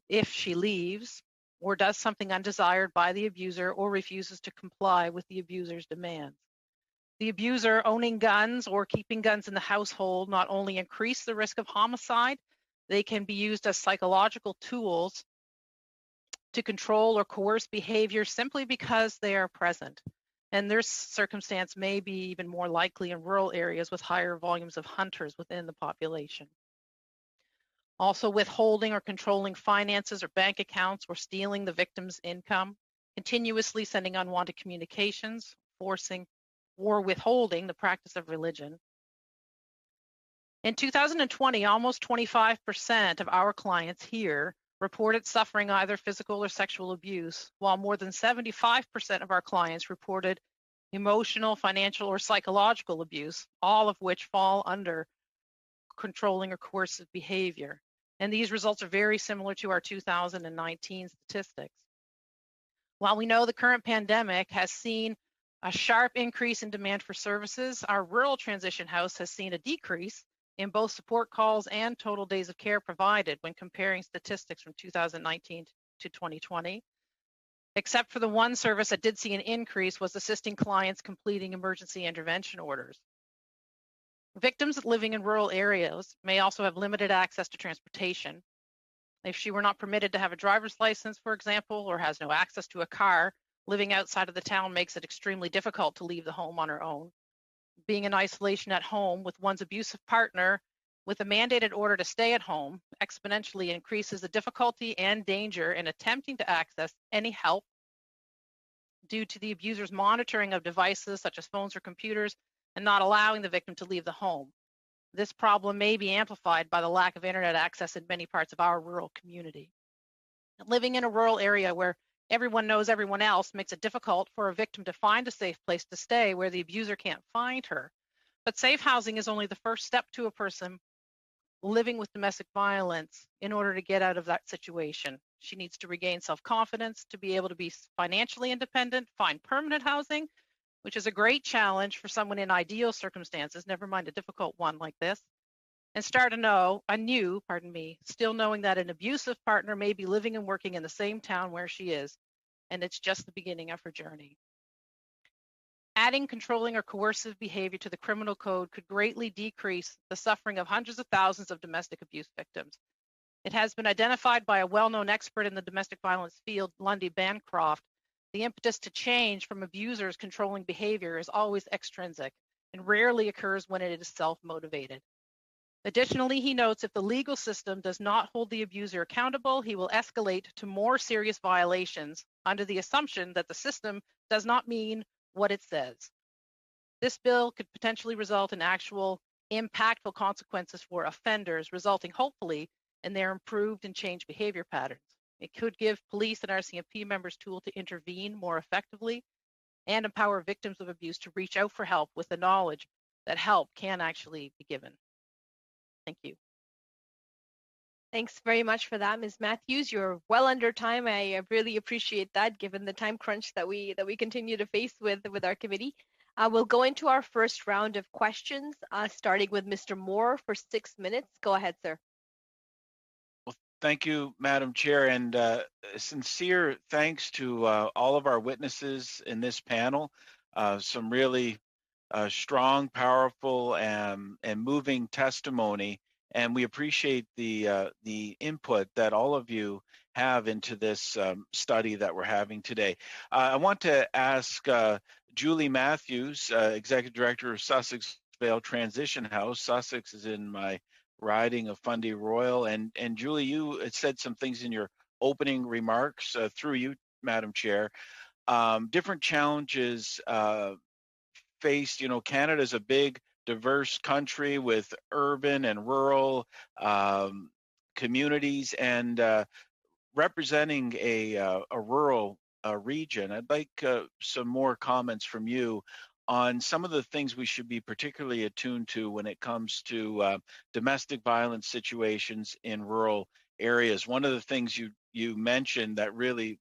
if she leaves or does something undesired by the abuser or refuses to comply with the abuser's demands. The abuser owning guns or keeping guns in the household not only increase the risk of homicide, they can be used as psychological tools to control or coerce behavior simply because they are present. And this circumstance may be even more likely in rural areas with higher volumes of hunters within the population. Also, withholding or controlling finances or bank accounts or stealing the victim's income, continuously sending unwanted communications, forcing or withholding the practice of religion. In 2020, almost 25% of our clients here reported suffering either physical or sexual abuse, while more than 75% of our clients reported emotional, financial, or psychological abuse, all of which fall under controlling or coercive behavior. And these results are very similar to our 2019 statistics. While we know the current pandemic has seen a sharp increase in demand for services, our rural transition house has seen a decrease in both support calls and total days of care provided when comparing statistics from 2019 to 2020. Except for the one service that did see an increase was assisting clients completing emergency intervention orders. Victims living in rural areas may also have limited access to transportation. If she were not permitted to have a driver's license, for example, or has no access to a car, living outside of the town makes it extremely difficult to leave the home on her own. Being in isolation at home with one's abusive partner with a mandated order to stay at home exponentially increases the difficulty and danger in attempting to access any help due to the abuser's monitoring of devices such as phones or computers and not allowing the victim to leave the home. This problem may be amplified by the lack of internet access in many parts of our rural community. Living in a rural area where everyone knows everyone else makes it difficult for a victim to find a safe place to stay where the abuser can't find her. But safe housing is only the first step to a person living with domestic violence in order to get out of that situation. She needs to regain self-confidence to be able to be financially independent, find permanent housing, which is a great challenge for someone in ideal circumstances, never mind a difficult one like this, and start anew, still knowing that an abusive partner may be living and working in the same town where she is, and it's just the beginning of her journey. Adding controlling or coercive behavior to the criminal code could greatly decrease the suffering of hundreds of thousands of domestic abuse victims. It has been identified by a well-known expert in the domestic violence field, Lundy Bancroft. The impetus to change from abusers' controlling behavior is always extrinsic and rarely occurs when it is self-motivated. Additionally, he notes if the legal system does not hold the abuser accountable, he will escalate to more serious violations under the assumption that the system does not mean what it says. This bill could potentially result in actual impactful consequences for offenders, resulting hopefully in their improved and changed behavior patterns. It could give police and RCMP members tools to intervene more effectively and empower victims of abuse to reach out for help with the knowledge that help can actually be given. Thank you. Thanks very much for that, Ms. Matthews. You're well under time. I really appreciate that, given the time crunch that we continue to face with our committee. We'll go into our first round of questions, starting with Mr. Moore for 6 minutes. Go ahead, sir. Well, thank you, Madam Chair, and sincere thanks to all of our witnesses in this panel. Some really strong, powerful, and moving testimony. And we appreciate the input that all of you have into this study that we're having today. I want to ask Julie Matthews, Executive Director of Sussex Vale Transition House. Sussex is in my riding of Fundy Royal. And Julie, you said some things in your opening remarks through you, Madam Chair. Different challenges faced. You know, Canada is a big, diverse country with urban and rural communities, and representing a rural region. I'd like some more comments from you on some of the things we should be particularly attuned to when it comes to domestic violence situations in rural areas. One of the things you mentioned that really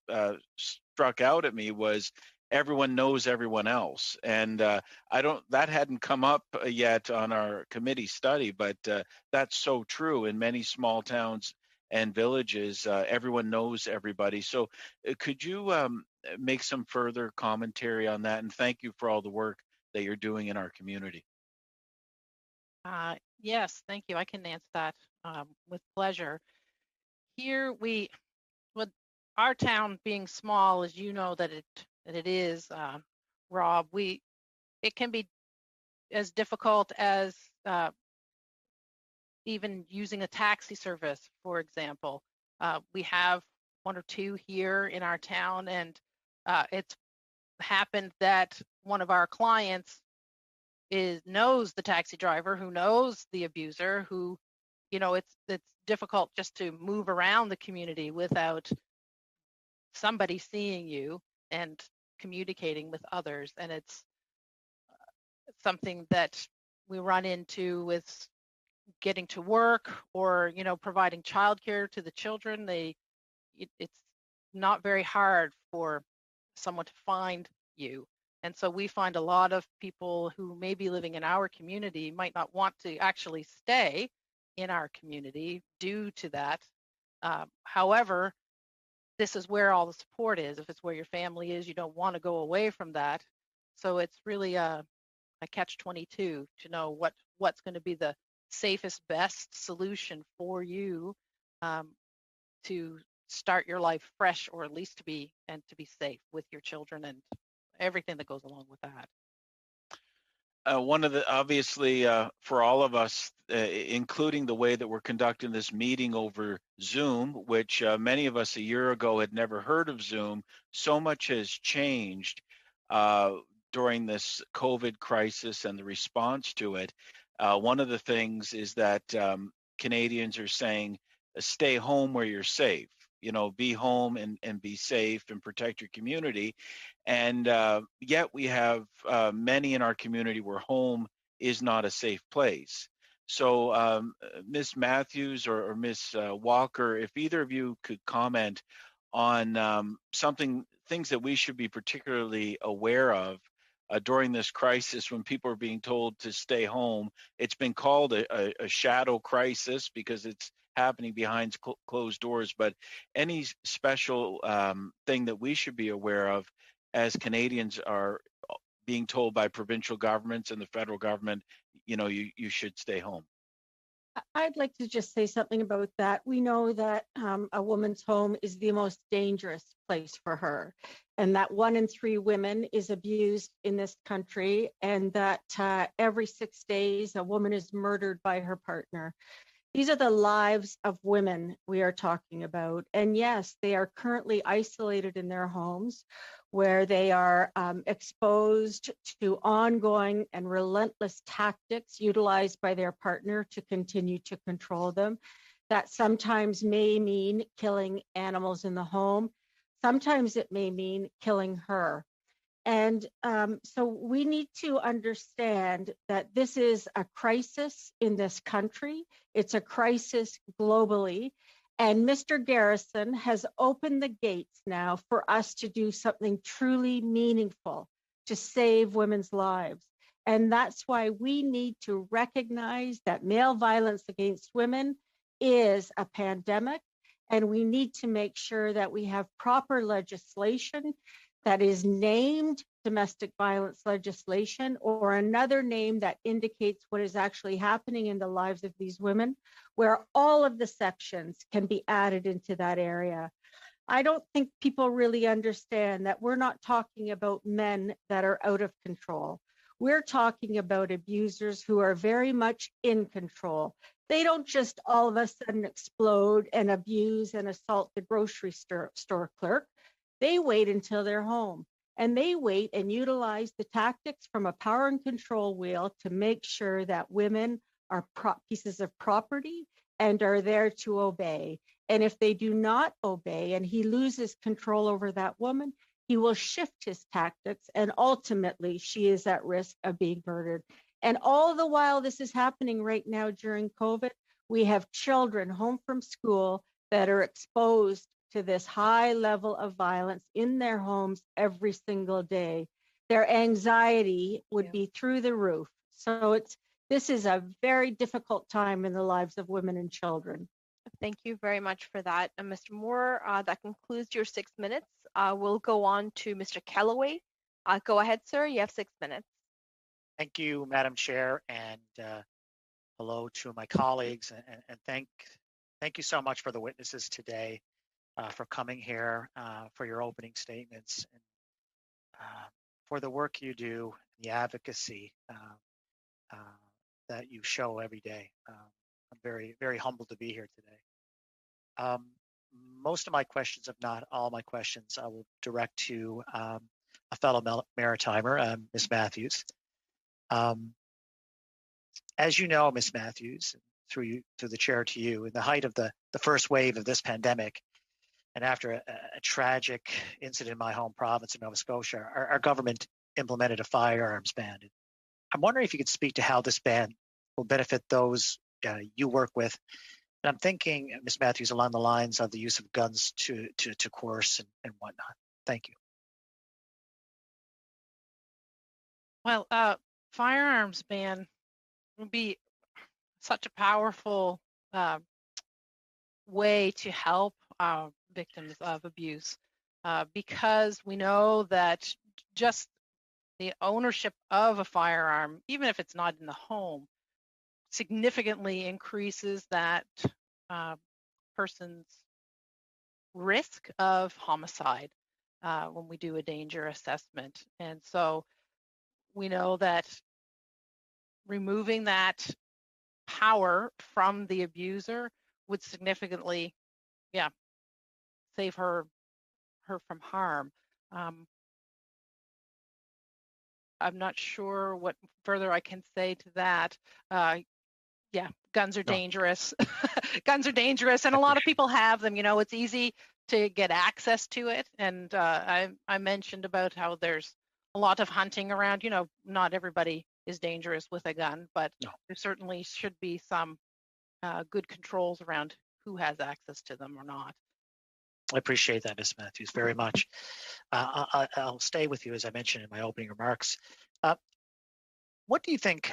struck out at me was everyone knows everyone else, and that hadn't come up yet on our committee study, but that's so true in many small towns and villages. Everyone knows everybody. So could you make some further commentary on that? And thank you for all the work that you're doing in our community. Yes, thank you. I can answer that with pleasure. Here with our town being small, as you know that it is, Rob, it can be as difficult as even using a taxi service, for example. We have one or two here in our town, and it's happened that one of our clients knows the taxi driver, who knows the abuser, who, you know, it's difficult just to move around the community without somebody seeing you and communicating with others. And it's something that we run into with getting to work, or, you know, providing childcare to the children. It's not very hard for someone to find you. And so we find a lot of people who may be living in our community might not want to actually stay in our community due to that. However, this is where all the support is. If it's where your family is, you don't want to go away from that. So it's really a catch-22 to know what's going to be the safest, best solution for you to start your life fresh, or at least to be safe with your children and everything that goes along with that. One of the, obviously, for all of us, including the way that we're conducting this meeting over Zoom, which many of us a year ago had never heard of Zoom. So much has changed during this COVID crisis and the response to it. One of the things is that Canadians are saying, stay home where you're safe. Be home and be safe and protect your community. And yet we have many in our community where home is not a safe place. So Ms. Matthews or Ms. Walker, if either of you could comment on things that we should be particularly aware of during this crisis when people are being told to stay home. It's been called a shadow crisis because it's happening behind closed doors, but any special thing that we should be aware of as Canadians are being told by provincial governments and the federal government, you should stay home. I'd like to just say something about that. We know that a woman's home is the most dangerous place for her, and that 1 in 3 women is abused in this country, and that every 6 days a woman is murdered by her partner. These are the lives of women we are talking about. And yes, they are currently isolated in their homes where they are exposed to ongoing and relentless tactics utilized by their partner to continue to control them. That sometimes may mean killing animals in the home. Sometimes it may mean killing her. And so we need to understand that this is a crisis in this country. It's a crisis globally. And Mr. Garrison has opened the gates now for us to do something truly meaningful to save women's lives. And that's why we need to recognize that male violence against women is a pandemic. And we need to make sure that we have proper legislation that is named domestic violence legislation, or another name that indicates what is actually happening in the lives of these women, where all of the sections can be added into that area. I don't think people really understand that we're not talking about men that are out of control. We're talking about abusers who are very much in control. They don't just all of a sudden explode and abuse and assault the grocery store clerk. They wait until they're home, and they wait and utilize the tactics from a power and control wheel to make sure that women are pieces of property and are there to obey. And if they do not obey and he loses control over that woman, he will shift his tactics, and ultimately she is at risk of being murdered. And all the while this is happening right now during COVID, we have children home from school that are exposed to this high level of violence in their homes every single day. Their anxiety would be through the roof. So this is a very difficult time in the lives of women and children. Thank you very much for that. Mr. Moore, that concludes your 6 minutes. We'll go on to Mr. Kellaway. Go ahead, sir. You have 6 minutes. Thank you, Madam Chair, and hello to my colleagues, and thank you so much for the witnesses today. For coming here, for your opening statements, and for the work you do, the advocacy that you show every day. I'm very, very humbled to be here today. Most of my questions, if not all my questions, I will direct to a fellow Maritimer, Ms. Matthews. As you know, Ms. Matthews, through the chair to you, in the height of the first wave of this pandemic, and after a tragic incident in my home province of Nova Scotia, our government implemented a firearms ban. I'm wondering if you could speak to how this ban will benefit those you work with. And I'm thinking, Ms. Matthews, along the lines of the use of guns to coerce and whatnot. Thank you. Well, firearms ban would be such a powerful way to help victims of abuse, because we know that just the ownership of a firearm, even if it's not in the home, significantly increases that person's risk of homicide when we do a danger assessment. And so we know that removing that power from the abuser would significantly, save her from harm. I'm not sure what further I can say to that. Guns are dangerous. Guns are dangerous, and a lot of people have them. It's easy to get access to it. And I mentioned about how there's a lot of hunting around. Not everybody is dangerous with a gun, but there certainly should be some good controls around who has access to them or not. I appreciate that, Ms. Matthews, very much. I'll stay with you, as I mentioned in my opening remarks. What do you think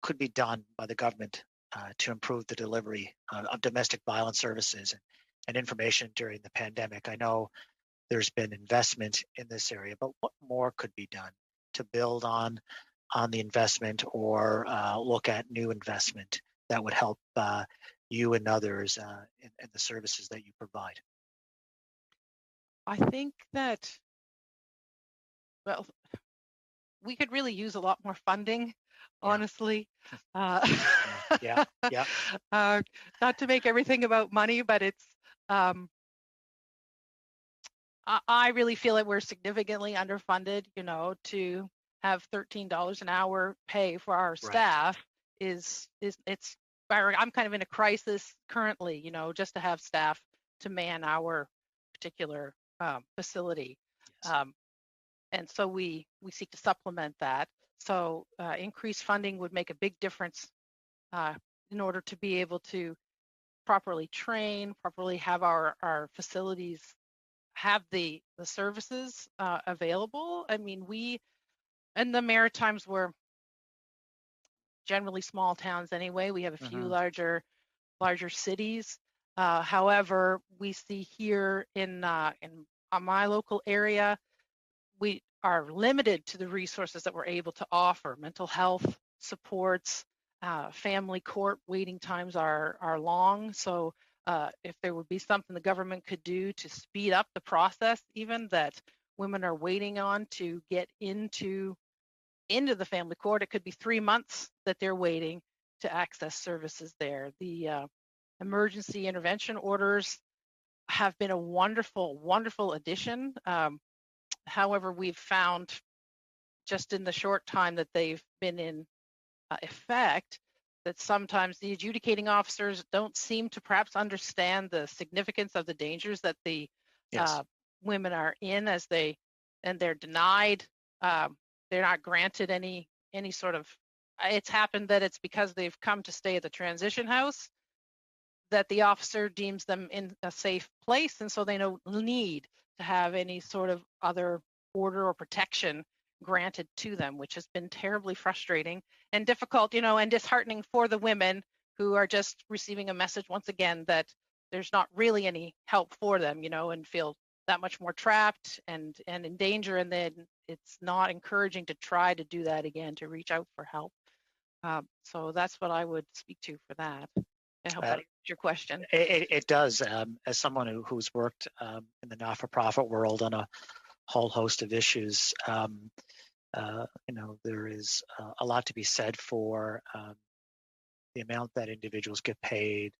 could be done by the government to improve the delivery of domestic violence services and information during the pandemic? I know there's been investment in this area, but what more could be done to build on the investment or look at new investment that would help you and others in the services that you provide? I think that, we could really use a lot more funding, honestly. Yeah. Not to make everything about money, but it's, I really feel that we're significantly underfunded, to have $13 an hour pay for our staff it's I'm kind of in a crisis currently, just to have staff to man our particular facility. Yes. And so we seek to supplement that. So increased funding would make a big difference in order to be able to properly train, properly have our facilities have the services available. I mean, we in the Maritimes were generally small towns anyway. We have a few larger cities. However, we see here in my local area, we are limited to the resources that we're able to offer. Mental health supports, family court waiting times are long. So if there would be something the government could do to speed up the process, even that women are waiting on to get into the family court, it could be 3 months that they're waiting to access services there. The emergency intervention orders have been a wonderful, wonderful addition. However, we've found just in the short time that they've been in effect that sometimes the adjudicating officers don't seem to perhaps understand the significance of the dangers that the women are in and they're denied. They're not granted any sort of, it's happened that it's because they've come to stay at the transition house that the officer deems them in a safe place, and so they don't need to have any sort of other order or protection granted to them, which has been terribly frustrating and difficult, and disheartening for the women who are just receiving a message once again that there's not really any help for them, and feel that much more trapped and in danger, and then it's not encouraging to try to do that again, to reach out for help. So that's what I would speak to for that. I hope that answers your question. It does. As someone who's worked in the not-for-profit world on a whole host of issues, there is a lot to be said for the amount that individuals get paid,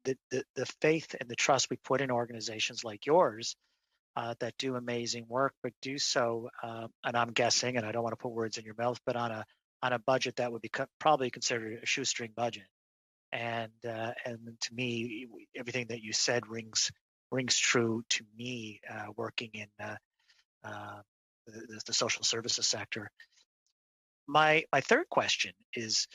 the faith and the trust we put in organizations like yours that do amazing work, but do so, and I'm guessing, and I don't want to put words in your mouth, but on a budget that would be probably considered a shoestring budget. And to me, everything that you said rings true to me, working in the social services sector. My third question is,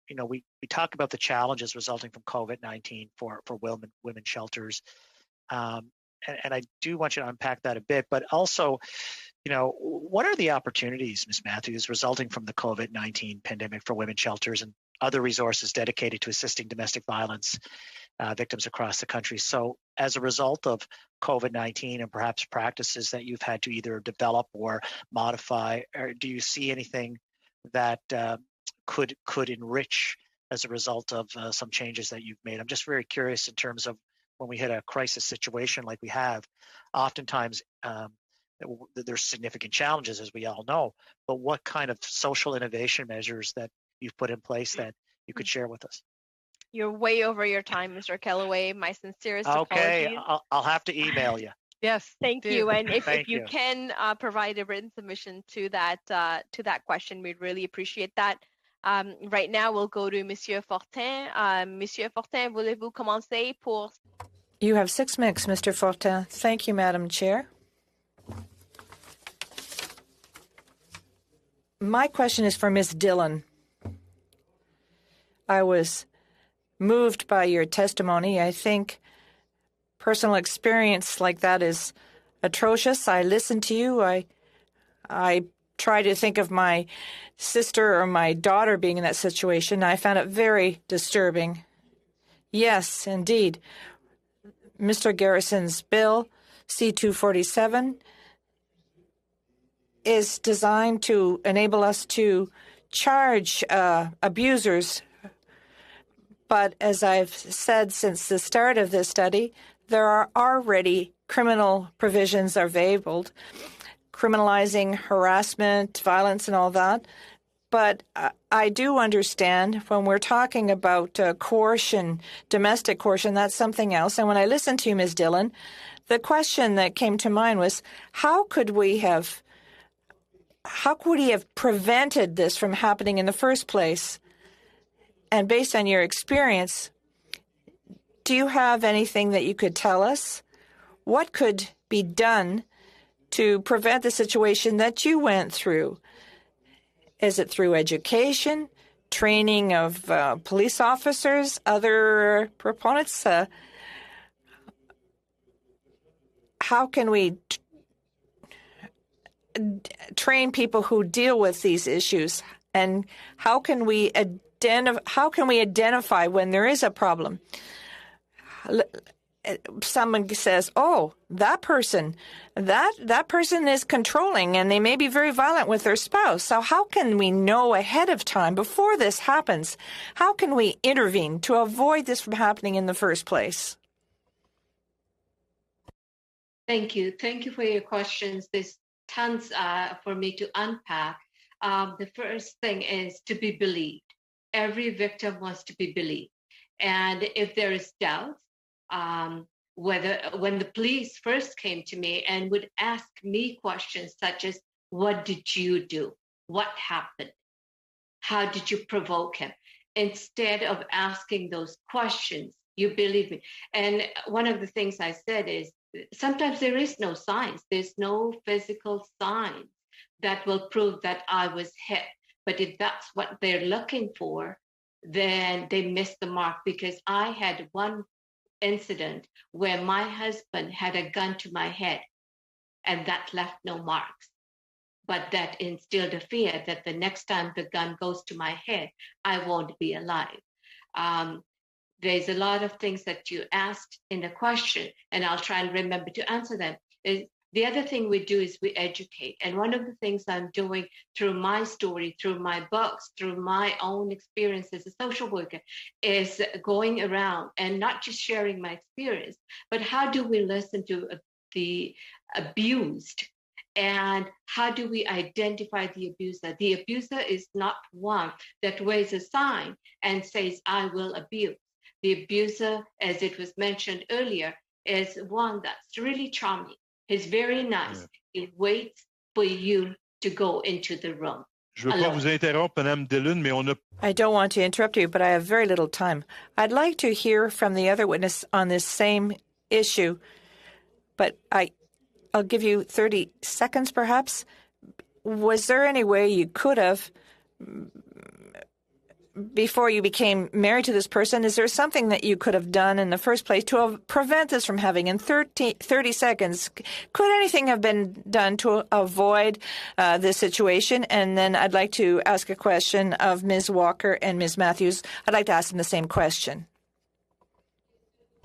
we talk about the challenges resulting from COVID-19 for women shelters, and I do want you to unpack that a bit, but also, what are the opportunities, Ms. Matthews, resulting from the COVID-19 pandemic for women shelters and other resources dedicated to assisting domestic violence victims across the country? So as a result of COVID-19 and perhaps practices that you've had to either develop or modify, or do you see anything that could enrich as a result of some changes that you've made? I'm just very curious in terms of when we hit a crisis situation like we have, oftentimes there's significant challenges, as we all know, but what kind of social innovation measures that you've put in place that you could share with us. You're way over your time, Mr. Kellaway. My sincerest Okay, apologies. I'll have to email you. Yes. Thank you. And if Thank you you. can provide a written submission to that question, we'd really appreciate that. Right now, we'll go to Monsieur Fortin. Monsieur Fortin, voulez-vous commencer pour? You have 6 minutes, Mr. Fortin. Thank you, Madam Chair. My question is for Ms. Dillon. I was moved by your testimony. I think personal experience like that is atrocious. I listened to you. I try to think of my sister or my daughter being in that situation. I found it very disturbing. Yes, indeed. Mr. Garrison's bill, C-247, is designed to enable us to charge abusers. But as I've said since the start of this study, there are already criminal provisions available, criminalizing harassment, violence, and all that. But I do understand when we're talking about coercion, domestic coercion, that's something else. And when I listened to you, Ms. Dillon, the question that came to mind was, how could we have prevented this from happening in the first place? And based on your experience, do you have anything that you could tell us? What could be done to prevent the situation that you went through? Is it through education, training of police officers, other proponents? How can we train people who deal with these issues? And how can we identify when there is a problem? Someone says, "Oh, that person is controlling, and they may be very violent with their spouse." So how can we know ahead of time before this happens? How can we intervene to avoid this from happening in the first place? Thank you. Thank you for your questions. There's tons for me to unpack. The first thing is to be believed. Every victim wants to be believed. And if there is doubt, whether when the police first came to me and would ask me questions such as, what did you do? What happened? How did you provoke him? Instead of asking those questions, you believe me. And one of the things I said is, sometimes there is no signs. There's no physical signs that will prove that I was hit. But if that's what they're looking for, then they missed the mark, because I had one incident where my husband had a gun to my head, and that left no marks. But that instilled a fear that the next time the gun goes to my head, I won't be alive. There's a lot of things that you asked in the question, and I'll try and remember to answer them. The other thing we do is we educate. And one of the things I'm doing through my story, through my books, through my own experience as a social worker, is going around and not just sharing my experience, but how do we listen to the abused? And how do we identify the abuser? The abuser is not one that waves a sign and says, I will abuse. The abuser, as it was mentioned earlier, is one that's really charming. He's very nice. Yeah. He waits for you to go into the room. Je veux pas vous interrompre, Madame Dillon, mais on a... I don't want to interrupt you, but I have very little time. I'd like to hear from the other witness on this same issue, but I'll give you 30 seconds, perhaps. Was there any way you could have, before you became married to this person, is there something that you could have done in the first place to prevent this from happening? In 30 seconds, could anything have been done to avoid this situation? And then I'd like to ask a question of Ms. Walker and Ms. Matthews. I'd like to ask them the same question.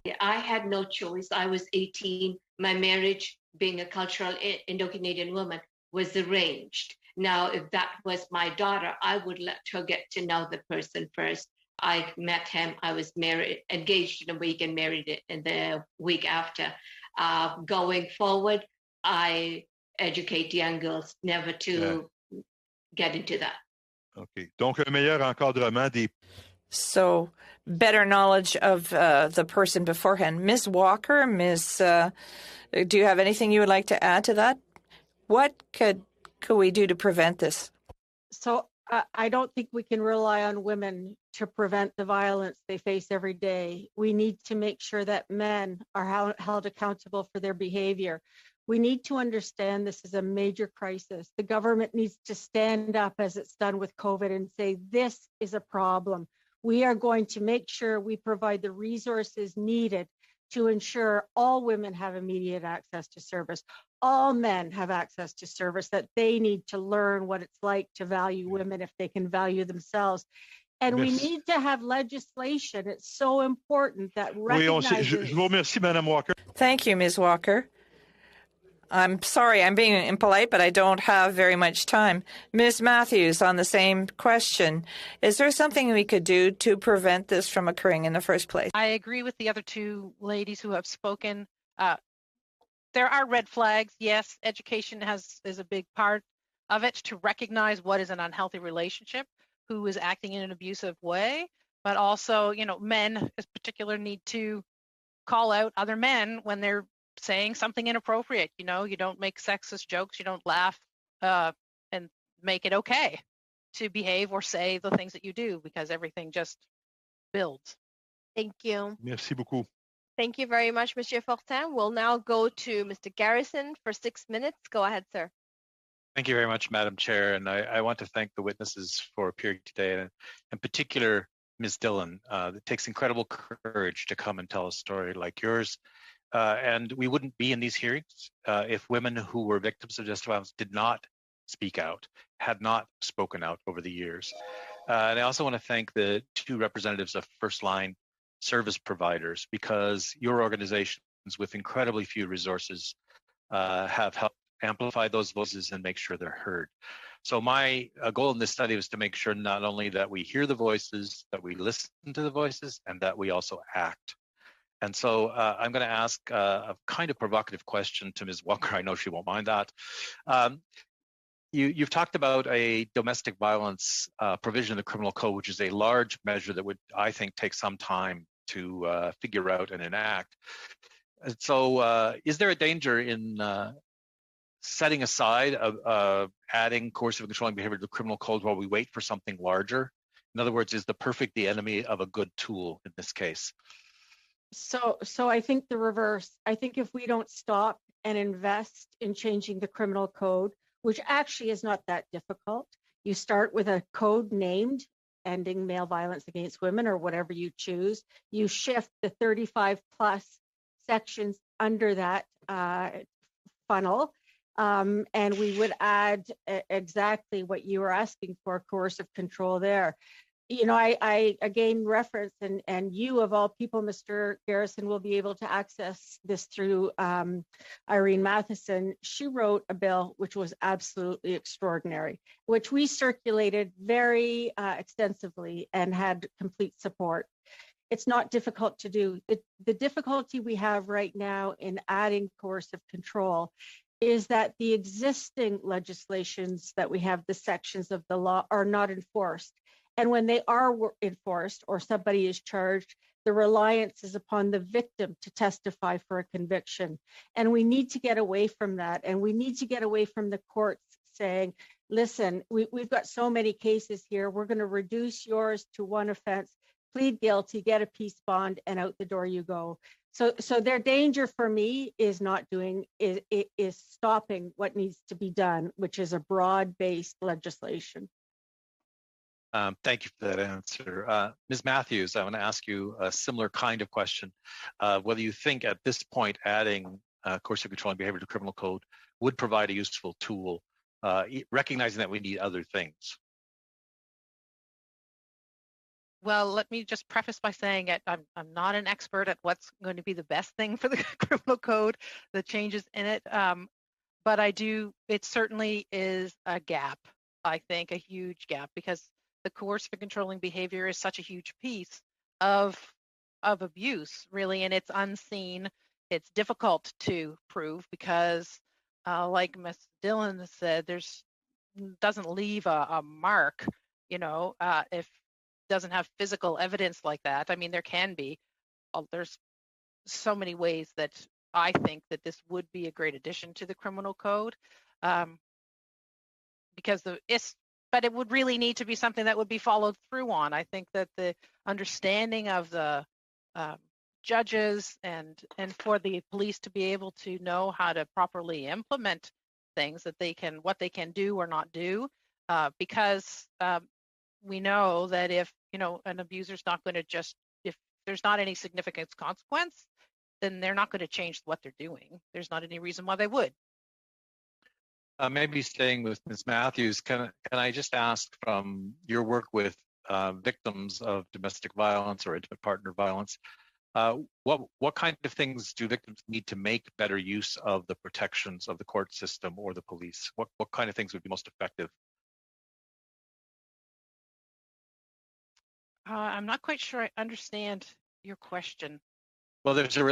Yeah, I had no choice. I was 18. My marriage, being a cultural Indo-Canadian woman, was arranged. Now, if that was my daughter, I would let her get to know the person first. I met him. I was married, engaged in a week, and married in the week after. Going forward, I educate young girls never to get into that. OK. Donc, un meilleur encadrement des. So, better knowledge of the person beforehand. Ms. Walker, do you have anything you would like to add to that? What could we do to prevent this? So I don't think we can rely on women to prevent the violence they face every day. We need to make sure that men are held accountable for their behavior. We need to understand this is a major crisis. The government needs to stand up as it's done with COVID and say, this is a problem. We are going to make sure we provide the resources needed to ensure all women have immediate access to service, all men have access to service, that they need to learn what it's like to value women if they can value themselves. And we need to have legislation. It's so important that recognizes... Je vous remercie, Madame Walker. Thank you, Ms. Walker. I'm sorry, I'm being impolite, but I don't have very much time. Ms. Matthews, on the same question, is there something we could do to prevent this from occurring in the first place? I agree with the other two ladies who have spoken. There are red flags. Yes, education is a big part of it, to recognize what is an unhealthy relationship, who is acting in an abusive way, but also, men in particular need to call out other men when they're saying something inappropriate. You don't make sexist jokes, you don't laugh and make it okay to behave or say the things that you do, because everything just builds. Thank you. Merci beaucoup. Thank you very much, Monsieur Fortin. We'll now go to Mr. Garrison for 6 minutes. Go ahead, sir. Thank you very much, Madam Chair. And I want to thank the witnesses for appearing today, and in particular, Ms. Dillon. It takes incredible courage to come and tell a story like yours. And we wouldn't be in these hearings if women who were victims of domestic violence did not speak out, had not spoken out over the years. And I also want to thank the two representatives of First Line service providers, because your organizations with incredibly few resources have helped amplify those voices and make sure they're heard. So my goal in this study was to make sure not only that we hear the voices, that we listen to the voices, and that we also act. And so I'm going to ask a kind of provocative question to Ms. Walker. I know she won't mind that. You've talked about a domestic violence provision in the criminal code, which is a large measure that would, I think, take some time to figure out and enact. And so is there a danger in setting aside adding coercive and controlling behavior to the criminal code while we wait for something larger? In other words, is the perfect the enemy of a good tool in this case? So I think the reverse. I think if we don't stop and invest in changing the criminal code, which actually is not that difficult, you start with a code named Ending Male Violence Against Women, or whatever you choose. You shift the 35 plus sections under that funnel, and we would add exactly what you were asking for, coercive control there. I again reference, and you of all people, Mr. Garrison, will be able to access this through Irene Matheson. She wrote a bill which was absolutely extraordinary, which we circulated very extensively and had complete support. It's not difficult to do. The difficulty we have right now in adding coercive control is that the existing legislations that we have, the sections of the law, are not enforced. And when they are enforced or somebody is charged, the reliance is upon the victim to testify for a conviction. And we need to get away from that. And we need to get away from the courts saying, listen, we've got so many cases here. We're going to reduce yours to one offense, plead guilty, get a peace bond, and out the door you go. So their danger for me is is stopping what needs to be done, which is a broad-based legislation. Thank you for that answer. Ms. Matthews, I want to ask you a similar kind of question. Whether you think at this point adding coercive controlling behavior to criminal code would provide a useful tool, recognizing that we need other things. Well, let me just preface by saying I'm not an expert at what's going to be the best thing for the criminal code, the changes in it, but it certainly is a gap, I think, a huge gap, because the coercive and controlling behavior is such a huge piece of abuse, really, and it's unseen. It's difficult to prove because, like Ms. Dillon said, doesn't leave a mark if doesn't have physical evidence like that. I mean, there can be. There's so many ways that I think that this would be a great addition to the criminal code, because but it would really need to be something that would be followed through on. I think that the understanding of the judges and for the police to be able to know how to properly implement things what they can do or not do, because we know that if an abuser's not going to if there's not any significant consequence, then they're not going to change what they're doing. There's not any reason why they would. Maybe staying with Ms. Matthews, can I just ask, from your work with victims of domestic violence or intimate partner violence, what kind of things do victims need to make better use of the protections of the court system or the police? What kind of things would be most effective? I'm not quite sure I understand your question. Well, there's a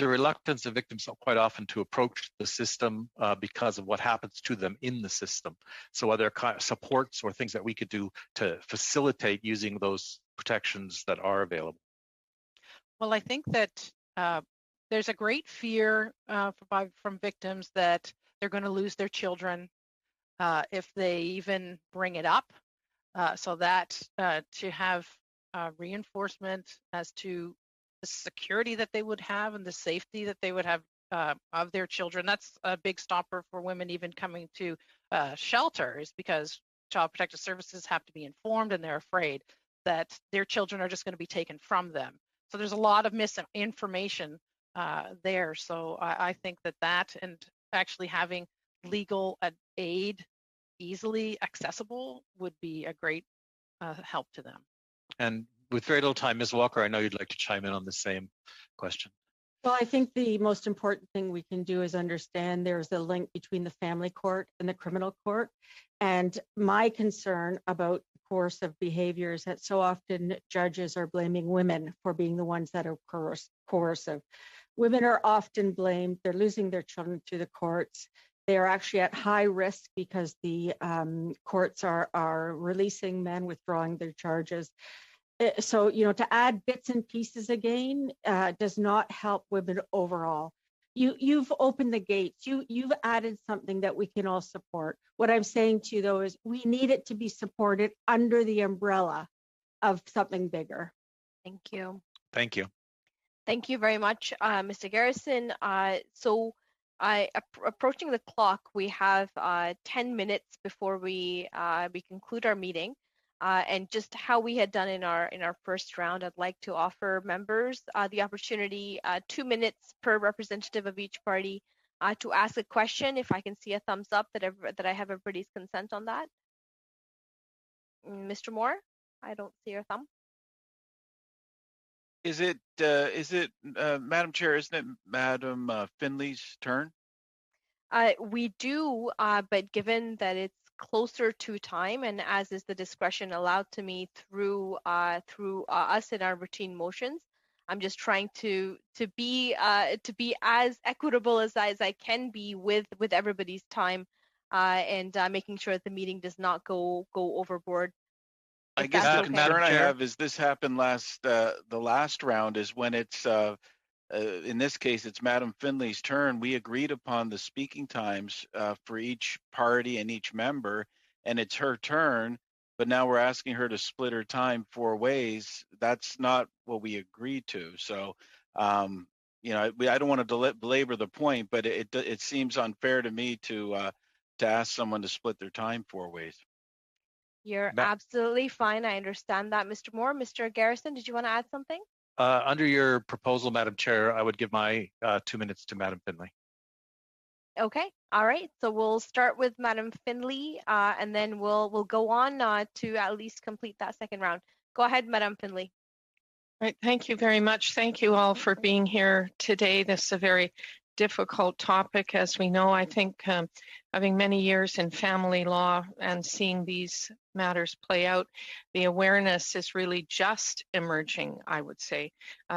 reluctance of victims quite often to approach the system because of what happens to them in the system. So are there supports or things that we could do to facilitate using those protections that are available? Well, I think that there's a great fear from victims that they're going to lose their children if they even bring it up. So that to have reinforcement as to the security that they would have and the safety that they would have of their children, that's a big stopper for women even coming to shelters, because Child Protective Services have to be informed and they're afraid that their children are just going to be taken from them. So there's a lot of misinformation there. So I think that and actually having legal aid easily accessible would be a great help to them. And with very little time, Ms. Walker, I know you'd like to chime in on the same question. Well, I think the most important thing we can do is understand there's a link between the family court and the criminal court. And my concern about coercive behavior is that so often judges are blaming women for being the ones that are coercive. Women are often blamed. They're losing their children through the courts. They are actually at high risk because the courts are releasing men, withdrawing their charges. So, to add bits and pieces again does not help women overall. You've opened the gates. You've added something that we can all support. What I'm saying to you, though, is we need it to be supported under the umbrella of something bigger. Thank you. Thank you. Thank you very much, Mr. Garrison. So approaching the clock, we have 10 minutes before we conclude our meeting. And just how we had done in our first round, I'd like to offer members the opportunity, 2 minutes per representative of each party, to ask a question. If I can see a thumbs up that I have everybody's consent on that. Mr. Moore, I don't see your thumb. Is it Madam Chair? Isn't it Madam Finley's turn? We do, but given that it's closer to time, and as is the discretion allowed to me through us in our routine motions, I'm just trying to be as equitable as I can be with everybody's time, and making sure that the meeting does not go overboard. I guess the concern I have is this happened the last round is when it's in this case it's Madam Finley's turn. We agreed upon the speaking times for each party and each member, and it's her turn, but now we're asking her to split her time 4 ways. That's not what we agreed to. So I don't want to belabor the point, but it seems unfair to me to ask someone to split their time 4 ways. You're absolutely fine. I understand that, Mr. Moore. Mr. Garrison, did you want to add something? Under your proposal, Madam Chair, I would give my 2 minutes to Madam Finley. Okay. All right. So we'll start with Madam Finley, and then we'll go on to at least complete that second round. Go ahead, Madam Finley. Right. Thank you very much. Thank you all for being here today. This is a very difficult topic, as we know. I think having many years in family law and seeing these matters play out, the awareness is really just emerging, I would say.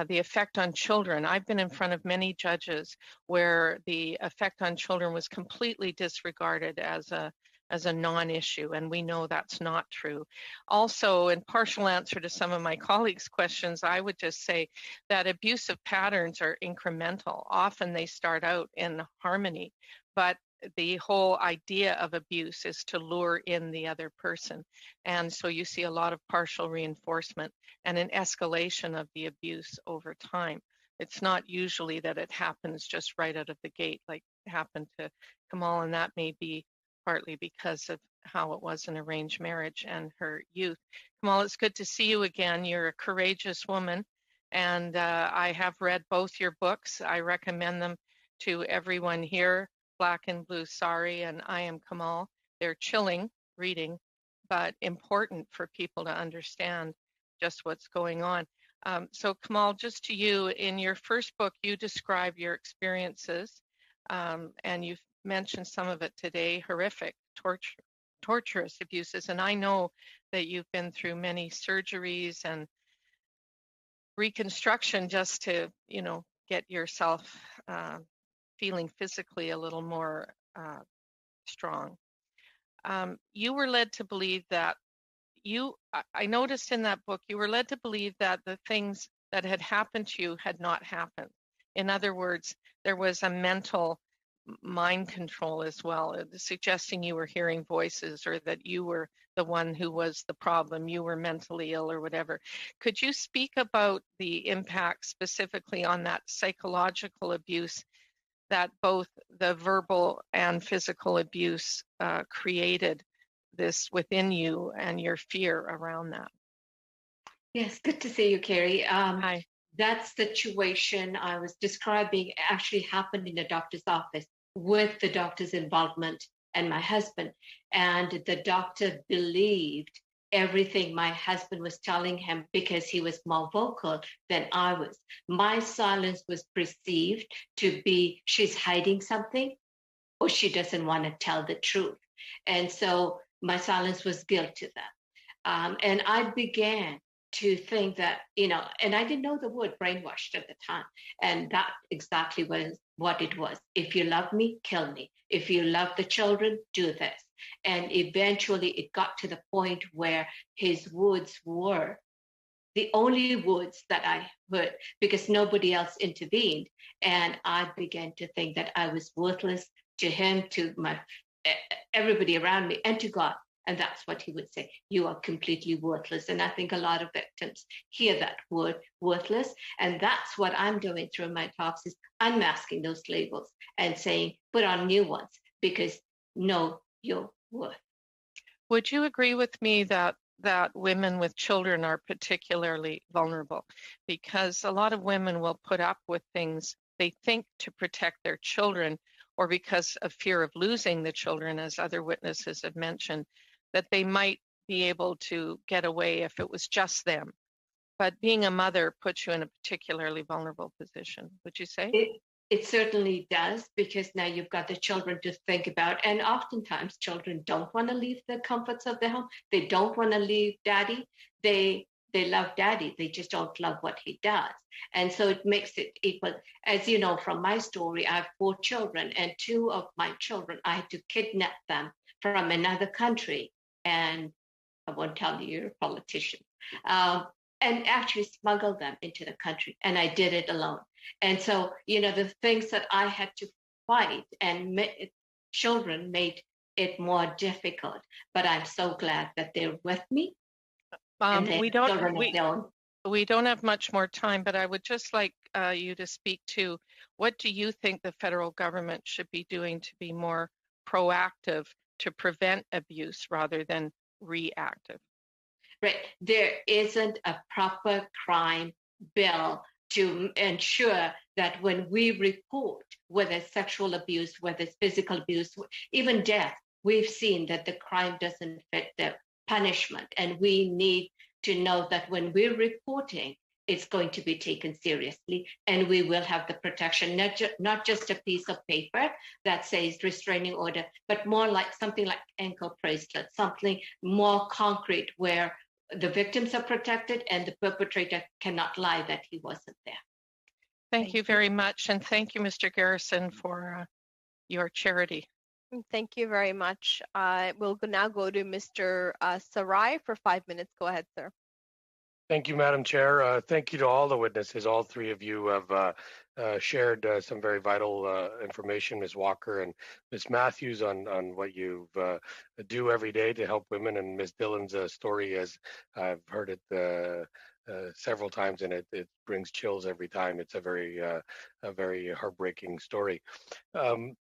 The effect on children, I've been in front of many judges where the effect on children was completely disregarded as a as a non-issue, and we know that's not true. Also, in partial answer to some of my colleagues' questions, I would just say that abusive patterns are incremental. Often they start out in harmony, but the whole idea of abuse is to lure in the other person. And so you see a lot of partial reinforcement and an escalation of the abuse over time. It's not usually that it happens just right out of the gate like happened to Kamal, and that may be partly because of how it was an arranged marriage and her youth. Kamal, it's good to see you again. You're a courageous woman, and I have read both your books. I recommend them to everyone here, Black and Blue Sari and I Am Kamal. They're chilling reading, but important for people to understand just what's going on. So Kamal, just to you, in your first book, you describe your experiences, and you've mentioned some of it today, horrific, torturous abuses. And I know that you've been through many surgeries and reconstruction just to, get yourself feeling physically a little more strong. You were led to believe that I noticed in that book, you were led to believe that the things that had happened to you had not happened. In other words, there was a mental mind control as well, suggesting you were hearing voices or that you were the one who was the problem, you were mentally ill or whatever. Could you speak about the impact specifically on that psychological abuse that both the verbal and physical abuse created this within you and your fear around that? Yes, good to see you, Carrie. Hi. That situation I was describing actually happened in the doctor's office with the doctor's involvement and my husband. And the doctor believed everything my husband was telling him because he was more vocal than I was. My silence was perceived to be she's hiding something or she doesn't want to tell the truth. And so my silence was guilt to them. And I began to think that, and I didn't know the word brainwashed at the time. And that exactly was what it was. If you love me, kill me. If you love the children, do this. And eventually it got to the point where his words were the only words that I heard because nobody else intervened. And I began to think that I was worthless to him, to everybody around me, and to God. And that's what he would say. You are completely worthless. And I think a lot of victims hear that word, worthless. And that's what I'm doing through my talks, is unmasking those labels and saying, put on new ones because know your worth. Would you agree with me that women with children are particularly vulnerable? Because a lot of women will put up with things they think to protect their children, or because of fear of losing the children, as other witnesses have mentioned, that they might be able to get away if it was just them. But being a mother puts you in a particularly vulnerable position, would you say? It certainly does, because now you've got the children to think about. And oftentimes children don't want to leave the comforts of their home. They don't want to leave daddy. They love daddy. They just don't love what he does. And so it makes it equal. As you know, from my story, I have 4 children, and 2 of my children, I had to kidnap them from another country. And I won't tell you, you're a politician. And actually smuggle them into the country. And I did it alone. And so, the things that I had to fight and children made it more difficult. But I'm so glad that they're with me. We don't have much more time, but I would just like you to speak to, what do you think the federal government should be doing to be more proactive to prevent abuse rather than reactive? Right. There isn't a proper crime bill to ensure that when we report, whether it's sexual abuse, whether it's physical abuse, even death, we've seen that the crime doesn't fit the punishment. And we need to know that when we're reporting, it's going to be taken seriously, and we will have the protection, not just a piece of paper that says restraining order, but more like something like ankle bracelet, something more concrete where the victims are protected and the perpetrator cannot lie that he wasn't there. Thank you very much. And thank you, Mr. Garrison, for your charity. Thank you very much. We'll now go to Mr. Sarai for 5 minutes. Go ahead, sir. Thank you, Madam Chair. Thank you to all the witnesses. All three of you have shared some very vital information, Ms. Walker and Ms. Matthews, on what you do every day to help women, and Ms. Dillon's story, as I've heard it several times, and it brings chills every time. It's a very heartbreaking story. I'm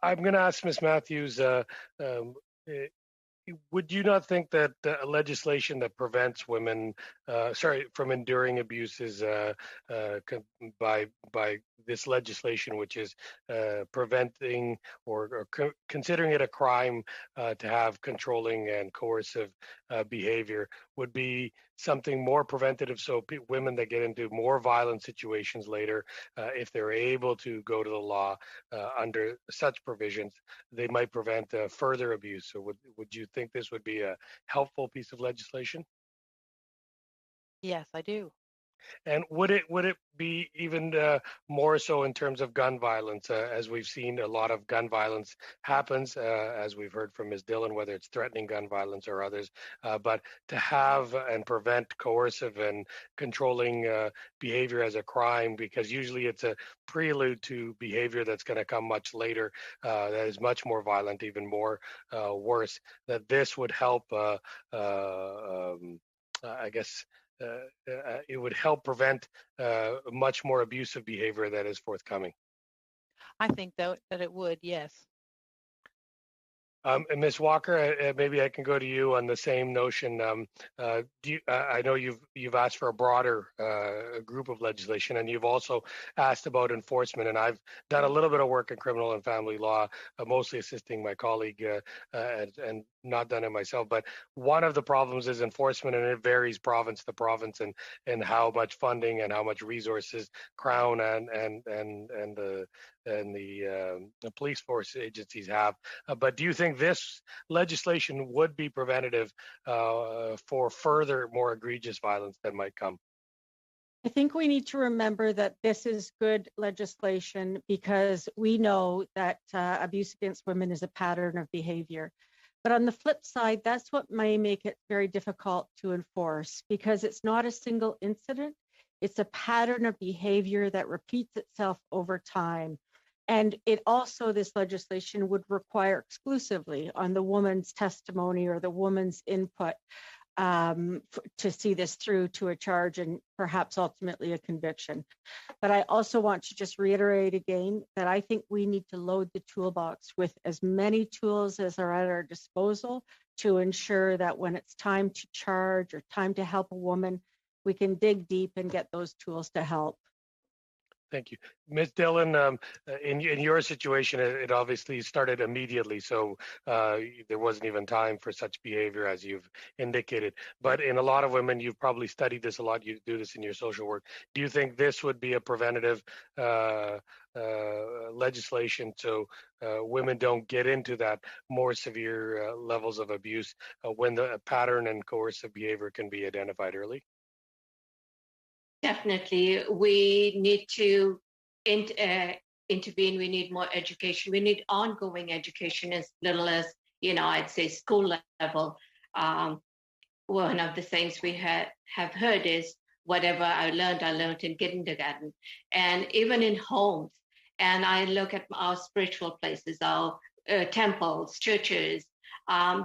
going to ask Ms. Matthews, would you not think that legislation that prevents women, from enduring abuses by this legislation, which is preventing or considering it a crime to have controlling and coercive behavior, would be something more preventative, so women that get into more violent situations later, if they're able to go to the law under such provisions, they might prevent further abuse? So would you think this would be a helpful piece of legislation? Yes, I do. And would it be even more so in terms of gun violence, as we've seen a lot of gun violence happens, as we've heard from Ms. Dillon, whether it's threatening gun violence or others, but to have and prevent coercive and controlling behavior as a crime, because usually it's a prelude to behavior that's going to come much later, that is much more violent, even more worse, that this would help, I guess, it would help prevent much more abusive behavior that is forthcoming. I think that it would, yes. And Ms. Walker, maybe I can go to you on the same notion. I know you've asked for a broader group of legislation, and you've also asked about enforcement. And I've done a little bit of work in criminal and family law, mostly assisting my colleague, and not done it myself. But one of the problems is enforcement, and it varies province to province, and how much funding and how much resources Crown and the police force agencies have. But do you think this legislation would be preventative for further, more egregious violence that might come? I think we need to remember that this is good legislation because we know that abuse against women is a pattern of behavior. But on the flip side, that's what may make it very difficult to enforce, because it's not a single incident. It's a pattern of behavior that repeats itself over time. And it also, this legislation would require exclusively on the woman's testimony or the woman's input to see this through to a charge and perhaps ultimately a conviction. But I also want to just reiterate again that I think we need to load the toolbox with as many tools as are at our disposal to ensure that when it's time to charge or time to help a woman, we can dig deep and get those tools to help. Thank you. Ms. Dillon, in your situation, it obviously started immediately, so there wasn't even time for such behavior as you've indicated. But in a lot of women, you've probably studied this a lot, you do this in your social work. Do you think this would be a preventative legislation so women don't get into that more severe levels of abuse when the pattern and coercive behavior can be identified early? Definitely, we need to intervene. We need more education. We need ongoing education as little as, I'd say school level. One of the things we have heard is whatever I learned in kindergarten, and even in homes. And I look at our spiritual places, our temples, churches.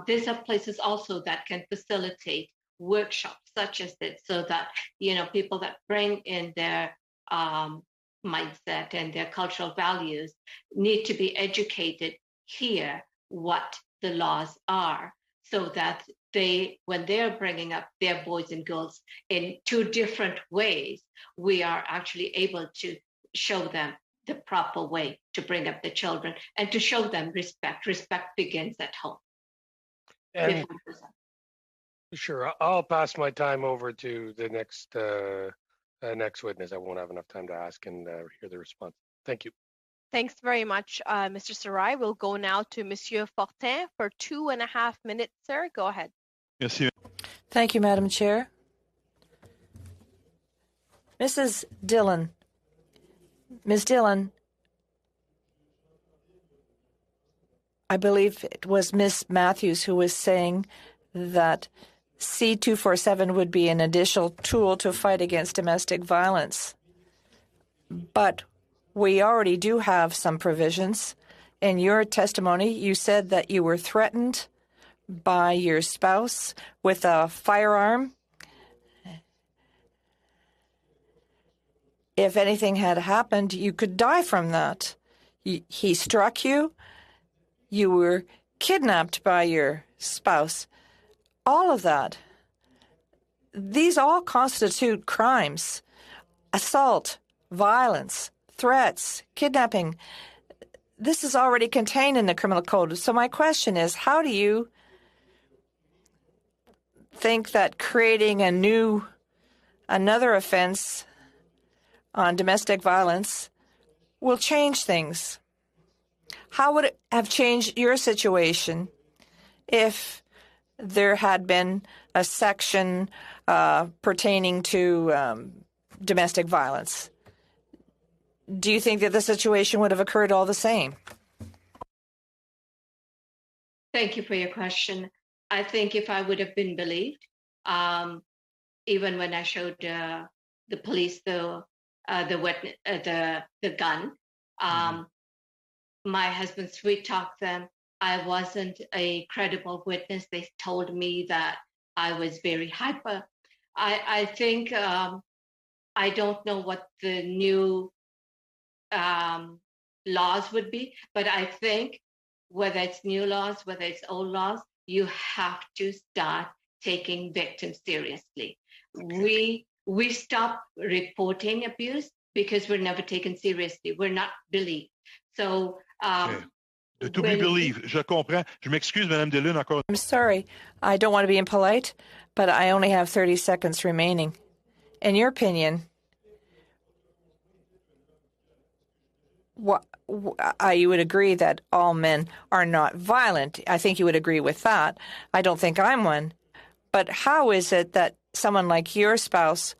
These are places also that can facilitate workshops such as this, so that people that bring in their mindset and their cultural values need to be educated here what the laws are, so that when they're bringing up their boys and girls in two different ways, we are actually able to show them the proper way to bring up the children and to show them respect. Respect begins at home. And sure, I'll pass my time over to the next witness. I won't have enough time to ask and hear the response. Thank you. Thanks very much, Mr. Sarai. We'll go now to Monsieur Fortin for 2.5 minutes, sir. Go ahead. Yes, Thank you, Madam Chair. Mrs. Dillon. Ms. Dillon, I believe it was Ms. Matthews who was saying that C-247 would be an additional tool to fight against domestic violence. But we already do have some provisions. In your testimony, you said that you were threatened by your spouse with a firearm. If anything had happened, you could die from that. He struck you. You were kidnapped by your spouse. All of that. These all constitute crimes. Assault, violence, threats, kidnapping. This is already contained in the criminal code. So my question is, how do you think that creating another offense on domestic violence will change things? How would it have changed your situation if there had been a section pertaining to domestic violence? Do you think that the situation would have occurred all the same? Thank you for your question. I think if I would have been believed, even when I showed the police the gun, my husband sweet talked them. I wasn't a credible witness. They told me that I was very hyper. I think I don't know what the new laws would be, but I think whether it's new laws, whether it's old laws, you have to start taking victims seriously. Okay. We stop reporting abuse because we're never taken seriously. We're not believed. So to be believed. Je comprends. Je m'excuse, Madame Delune, encore. I'm sorry. I don't want to be impolite, but I only have 30 seconds remaining. In your opinion, you would agree that all men are not violent. I think you would agree with that. I don't think I'm one. But how is it that someone like your spouse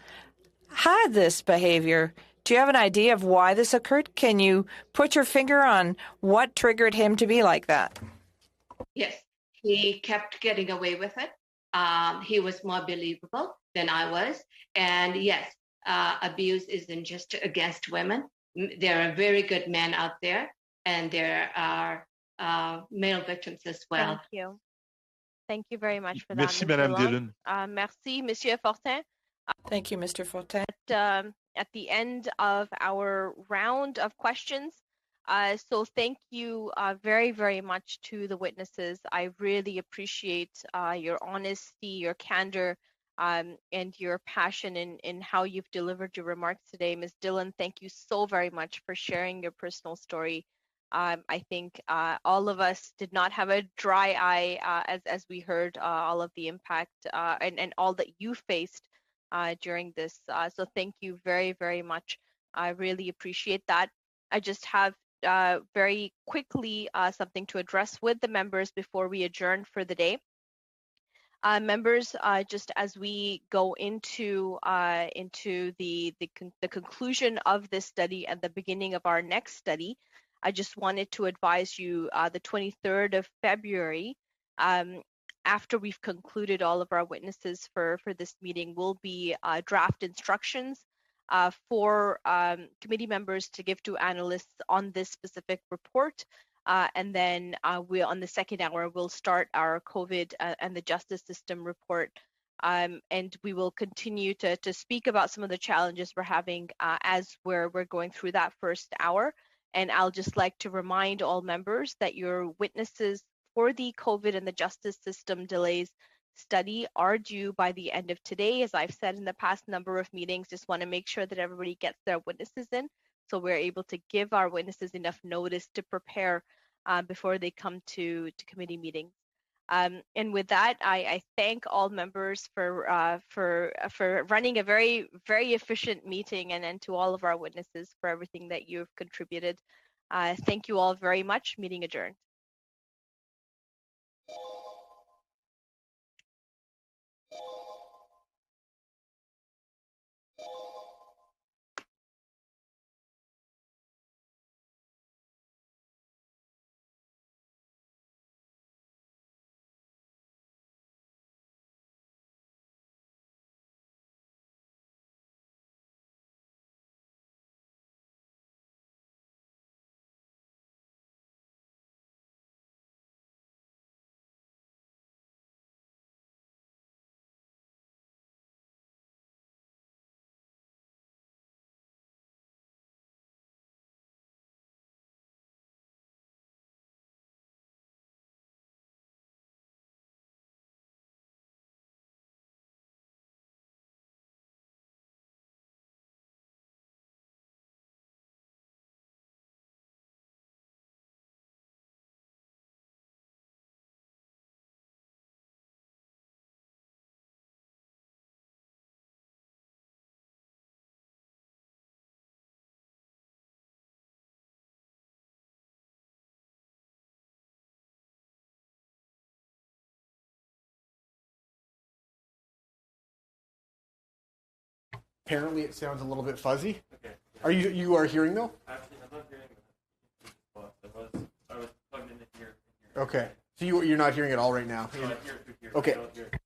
had this behavior? Do you have an idea of why this occurred? Can you put your finger on what triggered him to be like that? Yes, he kept getting away with it. He was more believable than I was. And yes, abuse isn't just against women. There are very good men out there, and there are male victims as well. Thank you. Thank you very much for that. Merci, Madame Dillon. Merci, Monsieur Fortin. Thank you, Mr. Fortin. At the end of our round of questions, so thank you very, very much to the witnesses. I really appreciate your honesty, your candor, and your passion in how you've delivered your remarks today. Ms. Dillon, thank you so very much for sharing your personal story. I think all of us did not have a dry eye as we heard all of the impact and all that you faced during this. So thank you very, very much. I really appreciate that. I just have very quickly something to address with the members before we adjourn for the day. Members, just as we go into the conclusion of this study and the beginning of our next study, I just wanted to advise you the 23rd of February, after we've concluded all of our witnesses for this meeting, will be draft instructions for committee members to give to analysts on this specific report. And then on the second hour, we'll start our COVID and the justice system report. And we will continue to speak about some of the challenges we're having as we're going through that first hour. And I'll just like to remind all members that your witnesses for the COVID and the justice system delays study are due by the end of today. As I've said in the past number of meetings, just want to make sure that everybody gets their witnesses in, so we're able to give our witnesses enough notice to prepare before they come to committee meetings. And with that, I thank all members for running a very, very efficient meeting, and to all of our witnesses for everything that you've contributed. Thank you all very much. Meeting adjourned. Apparently, it sounds a little bit fuzzy. Okay. Are you are hearing though? Actually, I'm not hearing I was plugged in here. Okay. So you're not hearing it all right now. No, I hear it through here. Okay. I don't hear it.